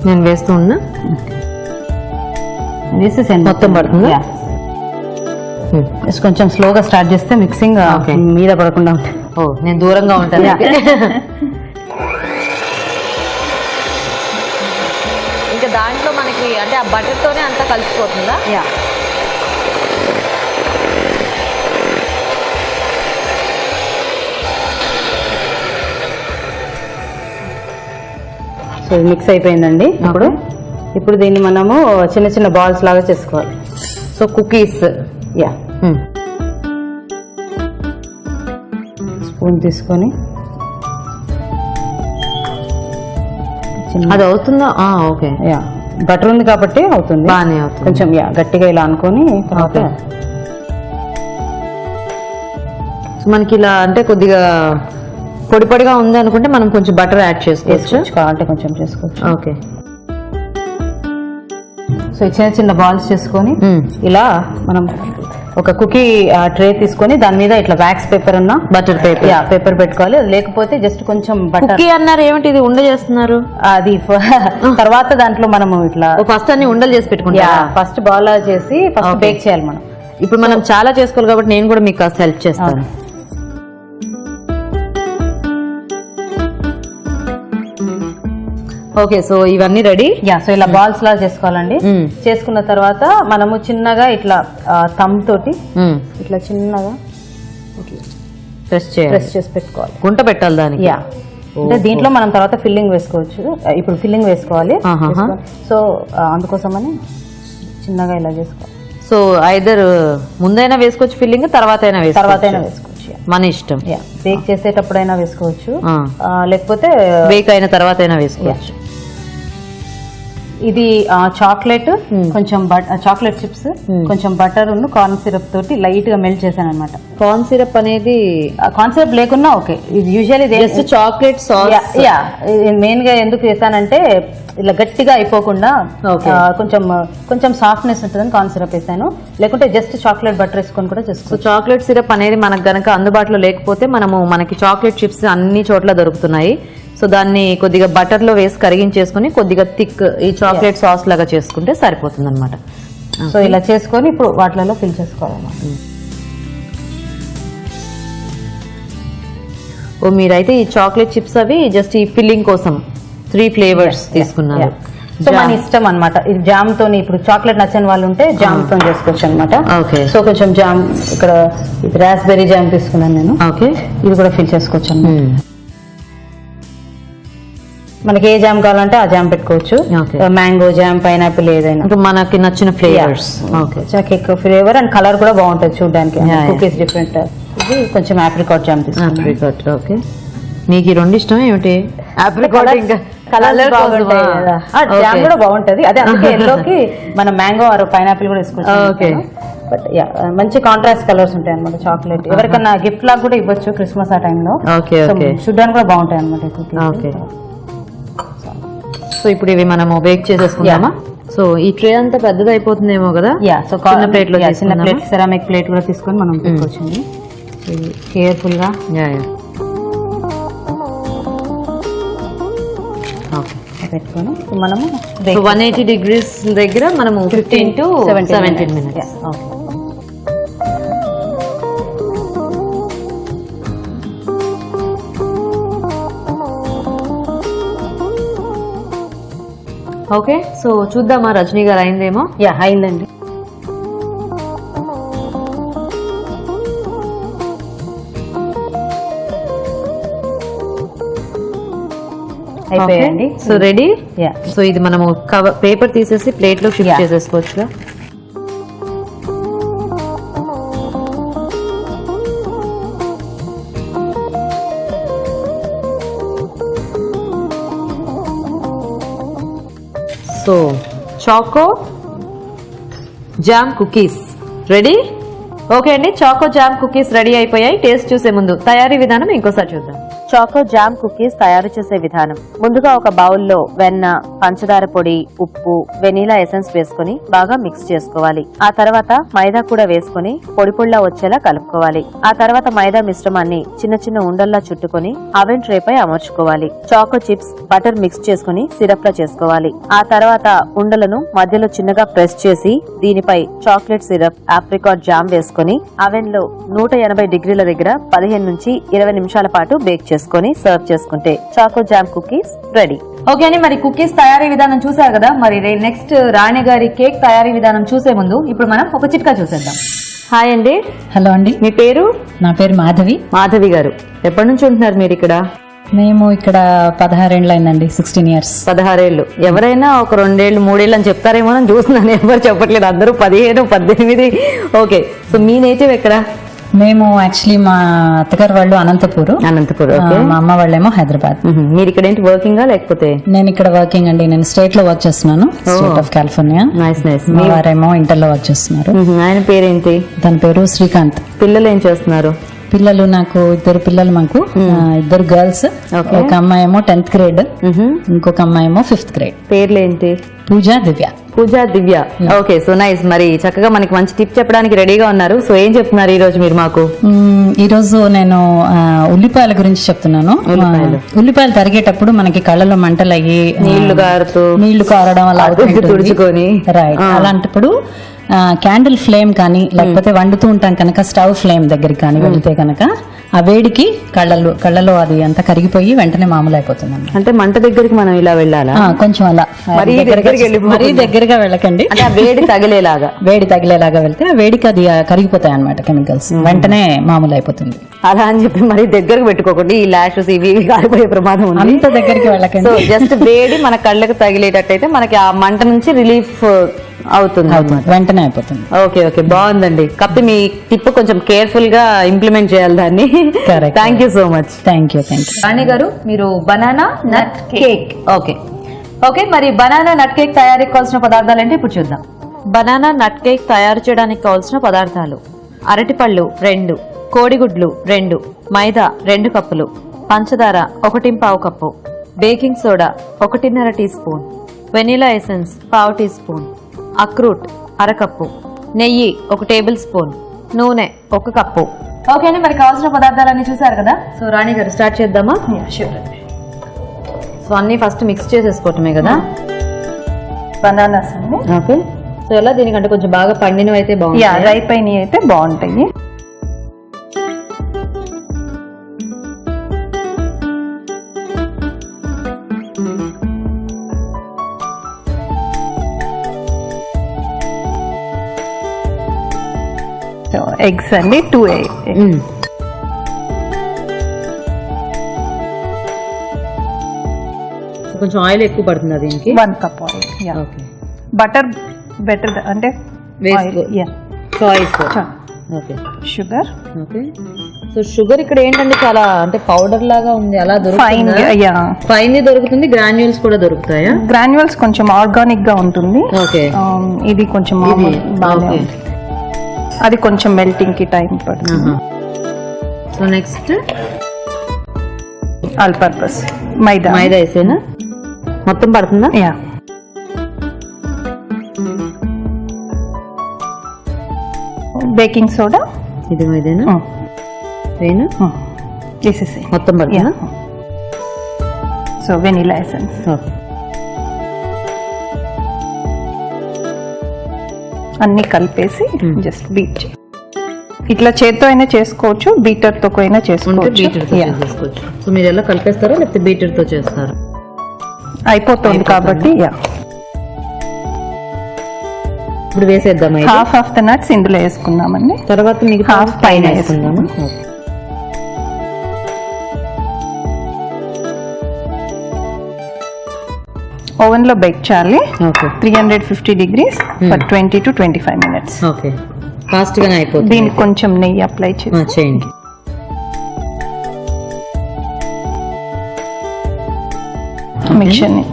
నేను వేస్తూ ఉన్నా. మొత్తం పడుతుందా? కొంచెం స్లోగా స్టార్ట్ చేస్తే మిక్సింగ్ మీద పడకుండా ఉంటుంది. ఓ, నేను దూరంగా ఉంటాను. ఇంకా దాంట్లో మనకి అంటే ఆ బటర్ తోనే అంతా కలిసిపోతుందా? యా. సో మిక్స్ అయిపోయిందండి. ఇప్పుడు దీన్ని మనము చిన్న చిన్న బాల్స్ లాగా చేసుకోవాలి. So cookies. యా. స్పూన్ తీసుకొని అది అవుతుందా? Okay, yeah. బటర్ ఉంది కాబట్టి అవుతుంది, బాగానే అవుతుంది. కొంచెం యా గట్టిగా ఇలా అనుకొని తర్వాత మనకి ఇలా అంటే కొద్దిగా పొడి పొడిగా ఉంది అనుకుంటే మనం కొంచెం బటర్ యాడ్ చేసుకోవచ్చు. కావాలంటే కొంచెం చేసుకోవచ్చు. ఓకే, సో చిన్న చిన్న బాల్స్ చేసుకొని ఇలా మనం ఒక కుకీ ట్రే తీసుకొని దాని మీద ఇట్లా వ్యాక్స్ పేపర్ అన్నా బటర్ పేపర్ పేపర్ పెట్టుకోవాలి. లేకపోతే జస్ట్ కొంచెం బటర్. కుకీ అన్నారు, ఏమిటి ఇది ఉండ చేస్తున్నారు? అది తర్వాత దాంట్లో మనము ఇట్లా ఫస్ట్ అన్ని ఉండలు చేసి పెట్టుకుంటా. ఫస్ట్ బాల్ చేసి ఫస్ట్ బేక్ చేయాలి మనం. ఇప్పుడు మనం చాలా చేసుకోవాలి కాబట్టి నేను కూడా మీకు కాస్త హెల్ప్ చేస్తాను. ఓకే, సో ఇవన్నీ రెడీ. యా. సో ఇలా బాల్స్ లాగా చేసుకోవాలండి. చేసుకున్న తర్వాత మనము చిన్నగా ఇట్లా థంబ్ తోటి ఇట్లా చిన్నగా ప్రెస్ చేసి పెట్టుకోవాలి. గుంట పెట్టాలి దానికి. యా. అంటే దీంట్లో మనం తర్వాత ఫిల్లింగ్ వేసుకోవచ్చు. ఇప్పుడు ఫిల్లింగ్ వేసుకోవాలి. సో అందుకోసమని చిన్నగా ఇలా చేసుకోవాలి. సో ఐదర్ ముందైనా వేసుకోవచ్చు ఫిల్లింగ్, తర్వాత అయినా వేసుకోవచ్చు, మన ఇష్టం. బేక్ చేసేటప్పుడైనా వేసుకోవచ్చు, లేకపోతే బేక్ అయిన తర్వాత అయినా వేసుకోవచ్చు. ఇది చాక్లెట్, కొంచెం చాక్లెట్ చిప్స్, కొంచెం బటర్ ఉన్న కార్న్ సిరప్ తోటి లైట్ గా మెల్ట్ చేశాను అనమాట. కార్న్ సిరప్ అనేది కార్న్ సిరప్ లేకున్నా ఓకే. ఇది usually just chocolate sauce. Main గా ఎందుకు వేసానంటే ఇలా గట్టిగా అయిపోకుండా కొంచెం సాఫ్ట్నెస్ ఉంటుందని కార్న్ సిరప్ వేసాను. లేకుంటే జస్ట్ చాక్లెట్ బటర్ వేసుకొని కూడా సో చేసుకోవచ్చు. చాక్లెట్ సిరప్ అనేది మనకు గనక అందుబాటులో లేకపోతే మనకి చాక్లెట్ చిప్స్ అన్ని చోట్ల దొరుకుతున్నాయి. సో దాన్ని కొద్దిగా బటర్ లో వేసి కరిగించేసుకుని కొద్దిగా థిక్ ఈ చాక్లెట్ సాస్ లాగా చేసుకుంటే సరిపోతుంది అనమాట. సో ఇలా చేసుకొని ఇప్పుడు వాటిలలో ఫిల్ చేసుకోవాలన్నమాట. ఓ మీరైతే ఈ చాక్లెట్ చిప్స్ అవి జస్ట్ ఈ ఫిల్లింగ్ కోసం 3 ఫ్లేవర్స్ తీసుకున్నారు. సో మన ఇష్టం అనమాట. ఇది జామ్ తోని ఇప్పుడు చాక్లెట్ నచ్చని వాళ్ళు ఉంటే జామ్ తో చేసుకోవచ్చు అనమాట. ఓకే. సో కొంచెం జామ్ ఇక్కడ రాస్బెర్రీ జామ్ తీసుకున్నాను నేను. ఓకే. ఇది కూడా ఫిల్ చేసుకోవచ్చు అన్నమాట. మనకి ఏ జామ్ కావాలంటే ఆ జామ్ పెట్టుకోవచ్చు. మ్యాంగో జామ్, పైనాపిల్ ఏదైనా మనకి నచ్చిన flavours. Okay. Cake flavour and colour కూడా బాగుంటుంది చూడడానికి. Cookies different. ఇది కొంచెం ఆప్రికాట్ జామ్ తీసుకున్నాను. ఆప్రికాట్. ఓకే. నీకు ఈ రెండు ఇష్టం ఏమిటి? ఆప్రికాట్ ఇంకా కలర్ బాగుంటాయి కదా. జామ్ కూడా బాగుంటది. అదే అందుకే ఎల్లోకి మనం మ్యాంగో ఆర్ పైనాపిల్ కూడా వేసుకోవచ్చు. ఓకే. బట్ మంచి కాంట్రాస్ట్ కలర్స్ ఉంటాయి అనమాట. చాక్లెట్ ఎవరికన్నా గిఫ్ట్ లాగా కూడా ఇవ్వచ్చు క్రిస్మస్ ఆ టైంలో. ఓకే. ఓకే. చూడడానికి కూడా బాగుంటాయి అనమాట. ఓకే. సో ఇప్పుడు ఇవి మనము బేక్ చేసేసుకుందామా? సో ఈ ట్రే అంతా పెద్దది అయిపోతుందేమో కదా. సో చిన్న ప్లేట్ లో సెరామిక్ ప్లేట్ కూడా తీసుకొని మనం పెట్టుకోవచ్చు. కేర్ఫుల్ గా పెట్టుకొని మనము 180 degrees దగ్గర మనము 15 to 17 minutes. ఓకే. సో చూద్దామా రజనీ గారు అయిందేమో. అయిందండి. అయిపోయాయండి. So ready. సో ఇది మనము పేపర్ తీసేసి ప్లేట్ లో షిఫ్ట్ చేసేసుకోవచ్చు. So choco jam cookies ready. Okay అండి, చాకో జామ్ కుకీస్ రెడీ అయిపోయాయి. టేస్ట్ చూసే ముందు తయారీ విధానం ఇంకోసారి చూద్దాం. చాకో జామ్ కుకీస్ తయారు చేసే విధానం. ముందుగా ఒక బౌల్లో వెన్న, పంచదార పొడి, ఉప్పు, వెనీలా ఎసెన్స్ వేసుకుని బాగా మిక్స్ చేసుకోవాలి. ఆ తర్వాత మైదా కూడా వేసుకుని పొడి పొడిలా వచ్చేలా కలుపుకోవాలి. ఆ తర్వాత మైదా మిశ్రమాన్ని చిన్న చిన్న ఉండల్లా చుట్టుకుని అవెన్ ట్రే పై అమర్చుకోవాలి. చాకో చిప్స్, బటర్ మిక్స్ చేసుకుని సిరప్ లా చేసుకోవాలి. ఆ తర్వాత ఉండలను మధ్యలో చిన్నగా ప్రెస్ చేసి దీనిపై చాక్లెట్ సిరప్, ఆప్రికాట్ జామ్ వేసుకుని అవెన్ లో 180 డిగ్రీల దగ్గర 15 నుంచి 20 నిమిషాల పాటు బేక్ చేసుకుని సర్వ్ చేసుకుంటే choco jam cookies ready. Okay అండి, మరి కుకీస్ తయారీ విధానం చూసారు కదా. మరి నెక్స్ట్ రాణి గారి కేక్ తయారీ విధానం చూసే ముందు ఇప్పుడు మనం ఒక చిట్కా చూసేద్దాం. హాయ్ అండి. హలో అండి. మీ పేరు? నా పేరు మాధవి. మాధవి గారు, ఎప్పటి నుంచి ఉంటున్నారు మీరు ఇక్కడ? మేము ఇక్కడ 16 ఏళ్ళు అయిందండి. 16 years. 16 ఏళ్ళు. ఎవరైనా ఒక 2 ఏళ్ళు 3 ఏళ్ళు అని చెప్తారేమో అని చూస్తున్నాను. ఎవరు చెప్పట్లేదు, అందరూ 15, 18. ఓకే. సో మీ నేటివ్ ఎక్కడ? మేము యాక్చువల్లీ మా అత్తగారు వాళ్ళు అనంతపూర్. మా అమ్మ వాళ్ళేమో హైదరాబాద్. మీరు ఇక్కడ ఏంటి వర్కింగ్ లేకపోతే? నేను ఇక్కడ వర్కింగ్ అండి. నేను స్టేట్ లో వర్క్ చేస్తున్నాను, state of California. Nice nice. మా వారేమో ఇంటర్ లో వర్క్ చేస్తున్నారు. ఆయన పేరేంటి? తన పేరు శ్రీకాంత్. పిల్లలు ఏం చేస్తున్నారు? పిల్లలు నాకు 2 పిల్లలు. మాకు 2 గర్ల్స్. ఒక అమ్మాయి ఏమో 10th grade, ఇంకొక అమ్మాయి ఏమో 5th grade. పేర్లు ఏంటి? పూజా, దివ్య. పూజా, దివ్య. ఓకే. So nice. మరి చక్కగా మనకి మంచి టిప్ చెప్పడానికి రెడీగా ఉన్నారు. సో ఏం చెప్తున్నారు ఈ రోజు మీరు మాకు? ఈ రోజు నేను ఉల్లిపాయల గురించి చెప్తున్నాను. ఉల్లిపాయలు తరిగేటప్పుడు మనకి కళ్ళలో మంటలు అయ్యి నీళ్లు కారడం అలా తుడుచుకొని, రైట్, అలాంటప్పుడు క్యాండిల్ ఫ్లేమ్ కానీ లేకపోతే వండుతూ ఉంటాం కనుక స్టవ్ ఫ్లేమ్ దగ్గరికి కానీ వెళితే కనుక ఆ వేడికి కళ్ళలో అది అంతా కరిగిపోయి వెంటనే మామూలు అయిపోతుంది. అంటే మంట దగ్గరికి మనం ఇలా వెళ్ళాలా? కొంచెం అలా మరీ దగ్గరగా వెళ్ళకండి. వేడి తగిలేలాగా వెళ్తే ఆ వేడికి అది కరిగిపోతాయి అన్నమాట కెమికల్స్, వెంటనే మామూలు అయిపోతుంది. అలా అని చెప్పి మరి దగ్గరకు పెట్టుకోకండి. ఈ లాషెస్ ఇవి కాలిపోయే ప్రమాదం ఉంది. అంత దగ్గరికి వెళ్ళకండి. సో జస్ట్ వేడి మన కళ్ళకు తగిలేటట్టయితే మనకి ఆ మంట నుంచి రిలీఫ్ అవుతుంది, వెంటనే అయిపోతుంది. ఓకే ఓకే, బాగుందండి. కాకపోతే మీ టిప్ కొంచెం కేర్ఫుల్ గా ఇంప్లిమెంట్ చేయాలి దాన్ని. Thank you so much. Thank you. Rani garu, మీరు banana nut cake. Okay. Okay, మరి బనానా నట్ కేక్ తయారీకి కావాల్సిన పదార్థాలు ఏంటి ఇప్పుడు చూద్దాం. బనానా నట్ కేక్ తయారు చేయడానికి కావాల్సిన పదార్థాలు: అరటిపళ్ళు 2, కోడిగుడ్లు 2, మైదా 2 కప్పులు, పంచదార 1.5 cup, baking soda 1.5 teaspoon, vanilla essence 1/2 teaspoon, అక్రూట్ 1/2 కప్పు, నెయ్యి 1 టేబుల్ స్పూన్, నూనె 1 కప్పు. ఓకే అండి, మరి కావాల్సిన పదార్థాలన్నీ చూసారు కదా. సో రాణి గారు స్టార్ట్ చేద్దామా? సో అన్ని ఫస్ట్ మిక్స్ చేసేసుకోవటమే కదా. బనానాస్ అండి. ఓకే, సో ఎలా దీనికంటే కొంచెం బాగా పండినవి అయితే బాగుంది. రైప్ అయినవి అయితే బాగుంటాయి. ఎగ్స్ అండి 2 కొంచెం ఆయిల్ ఎక్కువ పడుతుంది దీనికి. 1 cup oil. Okay, butter better అంటే choice. Okay, sugar. Okay, so sugar ఇక్కడ ఏంటంటే చాలా అంటే పౌడర్ లాగా ఉంది, అలా ఫైన్. ఫైన్ దొరుకుతుంది, గ్రాన్యూల్స్ కూడా దొరుకుతాయా? గ్రాన్యువల్స్ కొంచెం ఆర్గానిక్ గా ఉంటుంది. ఓకే, ఇది కొంచెం బాగానే ఉంది. అది కొంచెం మెల్టింగ్ కి టైం పడుతుంది. సో నెక్స్ట్ ఆల్ పర్పస్ మైదా. మైదా వేసేనా? మొత్తం పడుతుందా? యా. Baking soda. ఇది మైదానా? వేను చేసేసి మొత్తం పడుతుందా? So vanilla essence. ఓకే, అన్ని కలిపేసి జస్ట్ బీట్. ఇట్లా చేత్తో అయినా చేసుకోవచ్చు, బీటర్ తో అయినా చేసుకోవచ్చు. బీటర్ తో చేసుకోవచ్చు. సో మీరు ఎలా కలిపేస్తారా లేకపోతే బీటర్ తో చేస్తారా? అయిపోతుంది కాబట్టి. ఇప్పుడు వేసేద్దాం. హాఫ్ ఆఫ్ ద నట్స్ ఇందులో వేసుకుందామండి. తర్వాత మీకు హాఫ్ పైన వేసుకుందాము. ఓవెన్ లో బేక్ చేయాలి. 350 degrees for 20 to 25 minutes. Okay, fast గానే అయిపోతుంది. దీనికి కొంచెం నెయ్యి అప్లై చేయండి. మిక్చర్ ని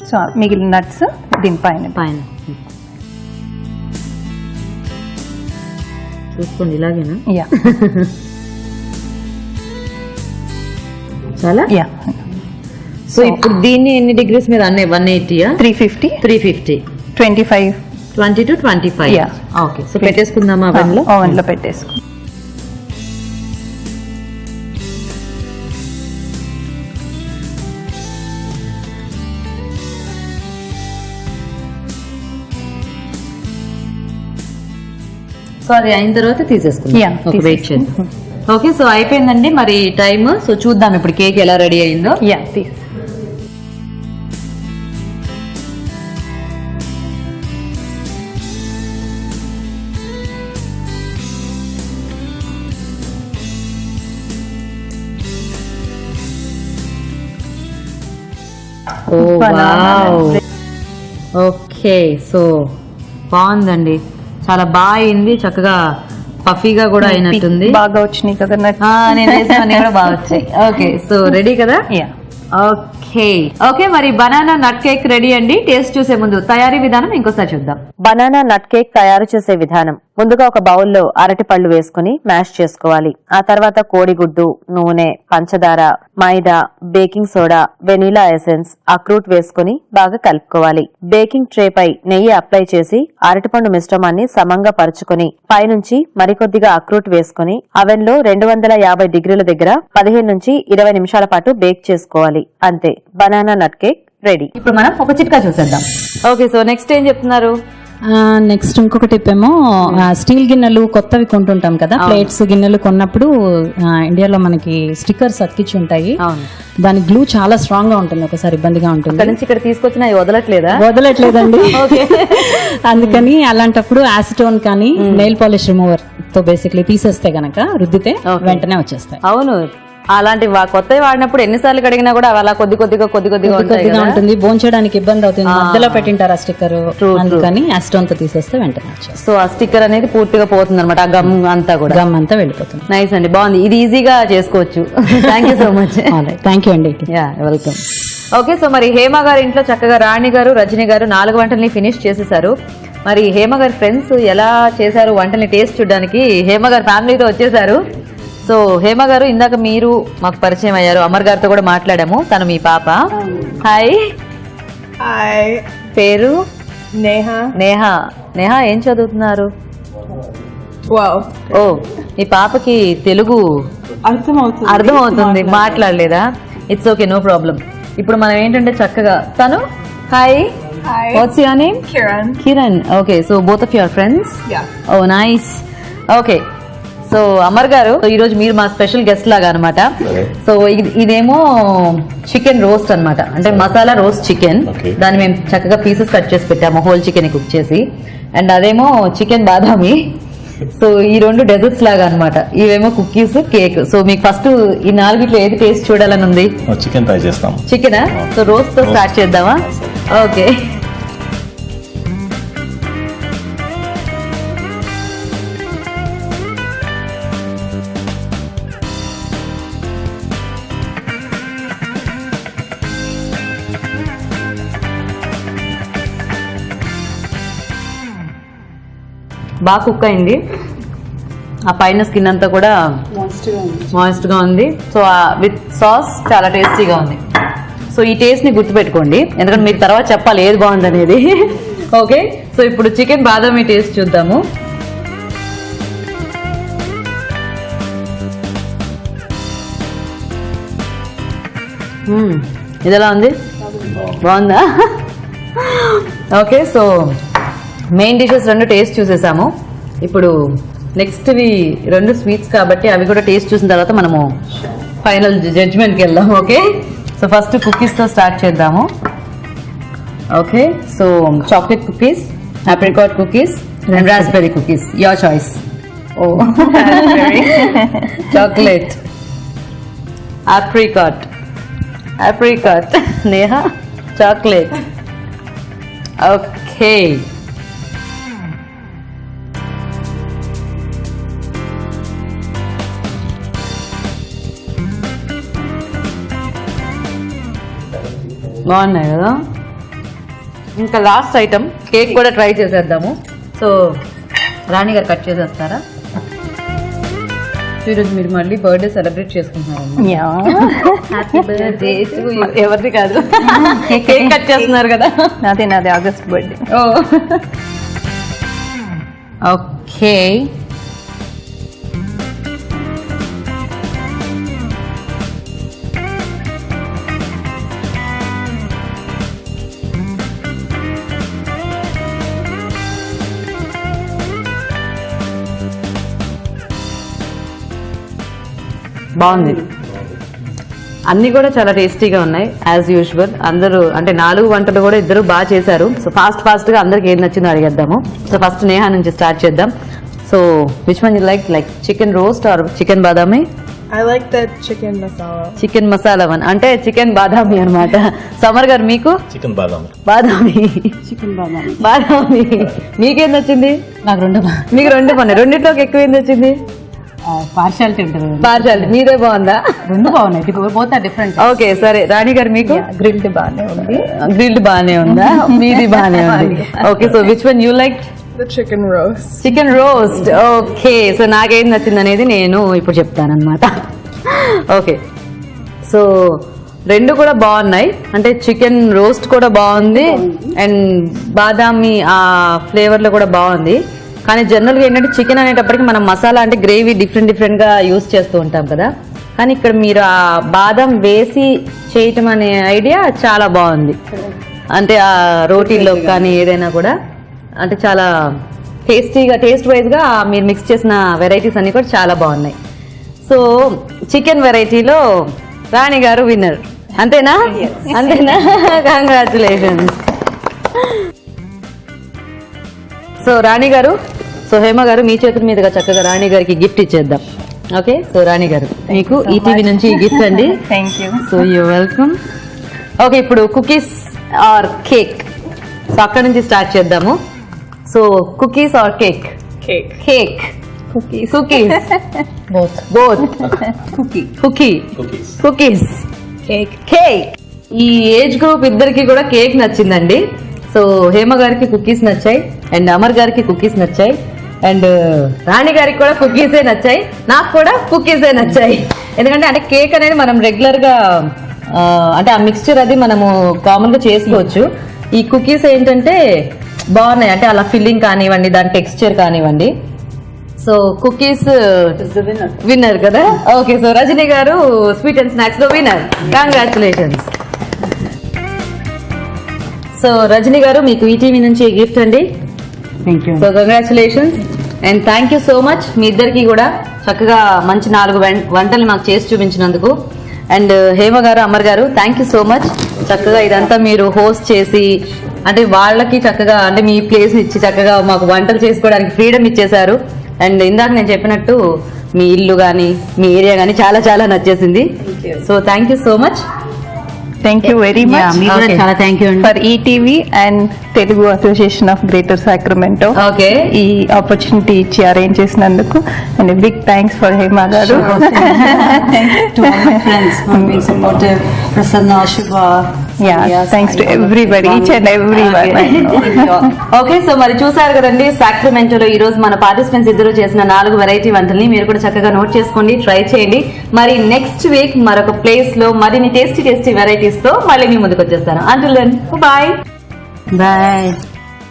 సో మిగిలిన నట్స్ దీనిపైన పైన చూసుకోండి, ఇలాగేనా? యా. చాలా. యా. సో ఇప్పుడు దీన్ని ఎన్ని డిగ్రీస్ మీద అన్నీ 180? 350 25 20 to 25. Yeah. ఓకే, సో పెట్టేసుకుందామా ఓవెన్ లో? ఓవెన్ లో పెట్టేసుకో. సో అది అయిన తర్వాత తీసేసుకుందాం. వెయిట్ చేద్దాం. ఓకే, సో అయిపోయిందండి మరి టైమ్. సో చూద్దాం ఇప్పుడు కేక్ ఎలా రెడీ అయిందో. యా, తీసు. ఓకే, సో బాగుందండి, చాలా బాగా అయింది, చక్కగా పఫీగా కూడా అయినట్టుంది. బాగా వచ్చినాయి కదా. నేను వేసినవన్నీ కూడా బాగా వచ్చాయి. ఓకే, సో రెడీ కదా? యా. ఓకే, మరి బనానా నట్ కేక్ రెడీ అండి. టేస్ట్ చూసే ముందు తయారీ విధానం ఇంకోసారి చూద్దాం. బనానా నట్ కేక్ తయారు చేసే విధానం: ముందుగా ఒక బౌల్లో అరటి పళ్ళు వేసుకుని మ్యాష్ చేసుకోవాలి. ఆ తర్వాత కోడిగుడ్డు, నూనె, పంచదార, మైదా, బేకింగ్ సోడా, వెనిలా ఎసెన్స్, అక్రూట్ వేసుకుని బాగా కలుపుకోవాలి. బేకింగ్ ట్రే పై నెయ్యి అప్లై చేసి అరటిపండు మిశ్రమాన్ని సమంగా పరుచుకుని పైనుంచి మరికొద్దిగా అక్రూట్ వేసుకుని అవెన్ లో 250 డిగ్రీల దగ్గర 15 నుంచి 20 నిమిషాల పాటు బేక్ చేసుకోవాలి. అంతే, బనానా నట్ కేక్ రెడీ. ఇప్పుడు మనం ఒక చిట్కా చూసేద్దాం. ఓకే, సో నెక్స్ట్ ఏం చెప్తున్నారు? నెక్స్ట్ ఇంకొక టిప్ ఏమో, స్టీల్ గిన్నెలు కొత్తవి కొంటుంటాం కదా, ప్లేట్స్ గిన్నెలు కొన్నప్పుడు ఇండియాలో మనకి స్టిక్కర్స్ అతికించి ఉంటాయి. దాని గ్లూ చాలా స్ట్రాంగ్ గా ఉంటుంది, ఒకసారి ఇబ్బందిగా ఉంటుంది. అక్కడ నుంచి ఇక్కడ తీసుకొచ్చిన వదలట్లేదండి. అందుకని అలాంటప్పుడు యాసిటోన్ కానీ నెయిల్ పాలిష్ రిమూవర్ తో బేసిక్లీ తీసేస్తే గనక రుద్దితే వెంటనే వచ్చేస్తాయి. అవును, అలాంటి కొత్తవి వాడినప్పుడు ఎన్నిసార్లు కడిగినా కూడా అవి అలా కొద్దిగా ఉంటాయి కొద్దిగా కదా. ఉంటుంది భోంచడానికి ఇబ్బంది అవుతుంది, మధ్యలో పెట్టింటారు ఆ స్టిక్కర్, అందుకని యాస్టోన్ తో తీసేస్తే వెంటనే వచ్చేస్తుంది. సో ఆ స్టిక్కర్ అనేది పూర్తిగా పోతుంది అనమాట, ఆ గమ్ అంతా కూడా. గమ్ అంతా వెళ్ళిపోతుంది. నైస్ అండి, బాగుంది, ఇది ఈజీగా చేసుకోవచ్చు. Thank you so much. Thank you అండి. Yeah welcome. ఓకే, సో మరి హేమ గారి ఇంట్లో చక్కగా రాణి గారు రజని గారు 4 వంటల్ని ఫినిష్ చేసేసారు. మరి హేమ గారి ఫ్రెండ్స్ ఎలా చేశారు వంటల్ని టేస్ట్ చూడడానికి హేమ గారి ఫ్యామిలీతో వచ్చేసారు. సో హేమ గారు, ఇందాక మీరు మాకు పరిచయం అయ్యారు, అమర్ గారితో కూడా మాట్లాడాము, తను మీ పాప. హాయ్. హాయ్. పేరు? నేహా. నేహా ఏం చదువుతున్నారు? వావ్. ఓ, మీ పాపకి తెలుగు అర్థమవుతుంది, మాట్లాడలేదా? It's okay, no problem. ఇప్పుడు మనం ఏంటంటే చక్కగా తను hi, what's your name? Kiran. Okay, so both of your friends? Oh nice. Okay, so Amar garu, ఈ రోజు మీరు మా స్పెషల్ గెస్ట్ లాగా అనమాట. సో ఇదేమో చికెన్ రోస్ట్ అన్నమాట, అంటే మసాలా రోస్ట్ చికెన్. దాన్ని మేము చక్కగా పీసెస్ కట్ చేసి పెట్టాము, హోల్ చికెన్ కుక్ చేసి. అండ్ అదేమో చికెన్ బాదామి. సో ఈ 2 డెజర్ట్స్ లాగా అన్నమాట, ఇవేమో కుకీస్, కేక్. సో మీకు ఫస్ట్ ఈ 4 ఏది టేస్ట్ చూడాలని ఉంది? చికెన్ ట్రై చేస్తాం. చికెనా? సో రోస్ట్ తో స్టార్ట్ చేద్దామా? ఓకే. బాగా కుక్ అయింది, ఆ పైన స్కిన్ అంతా కూడా మాయిస్ట్ గా ఉంది. సో విత్ సాస్ చాలా టేస్టీగా ఉంది. సో ఈ టేస్ట్ ని గుర్తుపెట్టుకోండి, ఎందుకంటే మీకు తర్వాత చెప్పాలి ఏది బాగుంది అనేది. ఓకే, సో ఇప్పుడు చికెన్ బాదామి టేస్ట్ చూద్దాము. ఇది ఎలా ఉంది? బాగుందా? Okay, so main dishes 2 taste చూసేసాము. ఇప్పుడు నెక్స్ట్వి 2 స్వీట్స్ కాబట్టి అవి కూడా టేస్ట్ చూసిన తర్వాత మనము ఫైనల్ జడ్జ్మెంట్కి వెళ్దాం. ఓకే, సో ఫస్ట్ కుకీస్తో స్టార్ట్ చేద్దాము. Okay, so chocolate cookies, apricot cookies and raspberry cookies, your choice. Oh, chocolate, apricot, Neha chocolate. Okay, బాగున్నాయి కదా. ఇంకా లాస్ట్ ఐటమ్ కేక్ కూడా ట్రై చేసేద్దాము. సో రాణి గారు కట్ చేసేస్తారా? ఈరోజు మీరు మళ్ళీ బర్త్డే సెలబ్రేట్ చేసుకుంటున్నారు. Happy birthday to you. ఎవరిది కాదు, కేక్ కట్ చేస్తున్నారు కదా. నాది ఆగస్ట్ బర్త్డే. ఓ, ఓకే. బాగుంది, అన్ని కూడా చాలా టేస్టీగా ఉన్నాయి యాజ్ యూజువల్. అందరూ అంటే 4 వంటలు కూడా ఇద్దరు బాగా చేశారు. సో ఫాస్ట్ గా అందరికి ఏది నచ్చిందో అడిగేద్దాము. సో ఫస్ట్ నేహా నుంచి స్టార్ట్ చేద్దాం. So which one you like chicken roast or chicken Badami? I like the chicken masala. Chicken masala one అంటే చికెన్ బాదామి అనమాట. సమర్ గారు మీకు? చికెన్ బాదామి. బాదామి. మీకేం నచ్చింది? నాకు 2 మీకు 2 బాగున్నాయి. రెండిట్లోకి ఎక్కువ ఏం నచ్చింది? పార్షాలిటీ ఉంటుంది. పార్షాలిటీ. మీదే బాగుందా? 2 బాగున్నాయి, బోత్ ఆర్ డిఫరెంట్. ఓకే, సరే రాణి గారు మీకు? గ్రిల్డ్ బాగానే ఉంది. గ్రిల్డ్ బాగానే ఉందా? మీది బాగానే ఉంది. Okay, so which one you like? The chicken roast. Chicken roast. Okay, so నాకేం నచ్చింది అనేది నేను ఇప్పుడు చెప్తాను అనమాట. ఓకే, సో 2 కూడా బాగున్నాయి. అంటే చికెన్ రోస్ట్ కూడా బాగుంది అండ్ బాదామి ఆ ఫ్లేవర్లో కూడా బాగుంది. కానీ జనరల్గా ఏంటంటే చికెన్ అనేటప్పటికి మనం మసాలా అంటే గ్రేవీ డిఫరెంట్గా యూస్ చేస్తూ ఉంటాం కదా. కానీ ఇక్కడ మీరు ఆ బాదం వేసి చేయటం అనే ఐడియా చాలా బాగుంది. అంటే ఆ రోటీల్లో కానీ ఏదైనా కూడా అంటే చాలా టేస్టీగా, టేస్ట్ వైజ్గా మీరు మిక్స్ చేసిన వెరైటీస్ అన్ని కూడా చాలా బాగున్నాయి. సో చికెన్ వెరైటీలో రాణి గారు విన్నర్, అంతేనా? అంతేనా? కంగ్రాచులేషన్స్. సో రాణి గారు, సో హేమ గారు మీ చేతుల మీదుగా చక్కగా రాణి గారికి గిఫ్ట్ ఇచ్చేద్దాం. ఓకే, సో రాణి గారు మీకు ఈటీవీ నుంచి గిఫ్ట్ అండి. Thank you. So you welcome. Okay, ఇప్పుడు కుకీస్ ఆర్ కేక్, సో అక్కడ నుంచి స్టార్ట్ చేద్దాము. So cookies or cake? Cake. Cake, cookies, both cookies, cake. ఈ ఏజ్ గ్రూప్ ఇద్దరికి కూడా కేక్ నచ్చిందండి. సో హేమ గారికి కుకీస్ నచ్చాయి, అండ్ అమర్ గారికి కుకీస్ నచ్చాయి, అండ్ రాణి గారికి కూడా కుకీసే నచ్చాయి, నాకు కూడా కుకీసే నచ్చాయి. ఎందుకంటే అంటే కేక్ అనేది మనం రెగ్యులర్ గా అంటే ఆ మిక్స్చర్ అది మనము కామన్ గా చేసుకోవచ్చు. ఈ కుకీస్ ఏంటంటే బాగున్నాయి, అంటే అలా ఫిల్లింగ్ కానివ్వండి, దాని టెక్స్చర్ కానివ్వండి. సో కుకీస్ విన్నర్ కదా. Okay, so Rajani garu sweet and snacks లో winner. Congratulations. So Rajani garu మీకు ఈటీవీ నుంచి గిఫ్ట్ అండి. Thank you. So congratulations and thank you so much. మీ ఇద్దరికి కూడా చక్కగా మంచి 4 వంటలు మాకు చేసి చూపించినందుకు. అండ్ హేమ గారు, అమర్ గారు, థ్యాంక్ యూ సో మచ్. చక్కగా ఇదంతా మీరు హోస్ట్ చేసి అంటే వాళ్ళకి చక్కగా అంటే మీ ప్లేస్ ఇచ్చి చక్కగా మాకు వంటలు చేసుకోవడానికి ఫ్రీడమ్ ఇచ్చేశారు. అండ్ ఇందాక నేను చెప్పినట్టు మీ ఇల్లు కానీ మీ ఏరియా కానీ చాలా చాలా నచ్చేసింది. So thank you so much. Thank you very much. మీకు కూడా చాలా థ్యాంక్ యూ అండి. For ETV and Telugu Association of Greater Sacramento okay, ఈ ఆపర్చునిటీ ఇచ్చి అరేంజ్ చేసినందుకు and big thanks for Hema garu. To all my friends for being supportive. Prasanna, Shubha. Thanks to everybody, each and everyone. Okay, so మరి చూసారు కదండి సాక్రమెంటోలో ఈ రోజు మన పార్టిసిపెంట్స్ ఇద్దరు చేసిన 4 వెరైటీ వంటల్ని మీరు కూడా చక్కగా నోట్ చేసుకోండి, ట్రై చేయండి. మరి నెక్స్ట్ వీక్ మరొక ప్లేస్ లో మరిన్ని టేస్టీ వెరైటీస్ తో మళ్ళీ మీ ముందుకు వచ్చేస్తాను. Until then bye.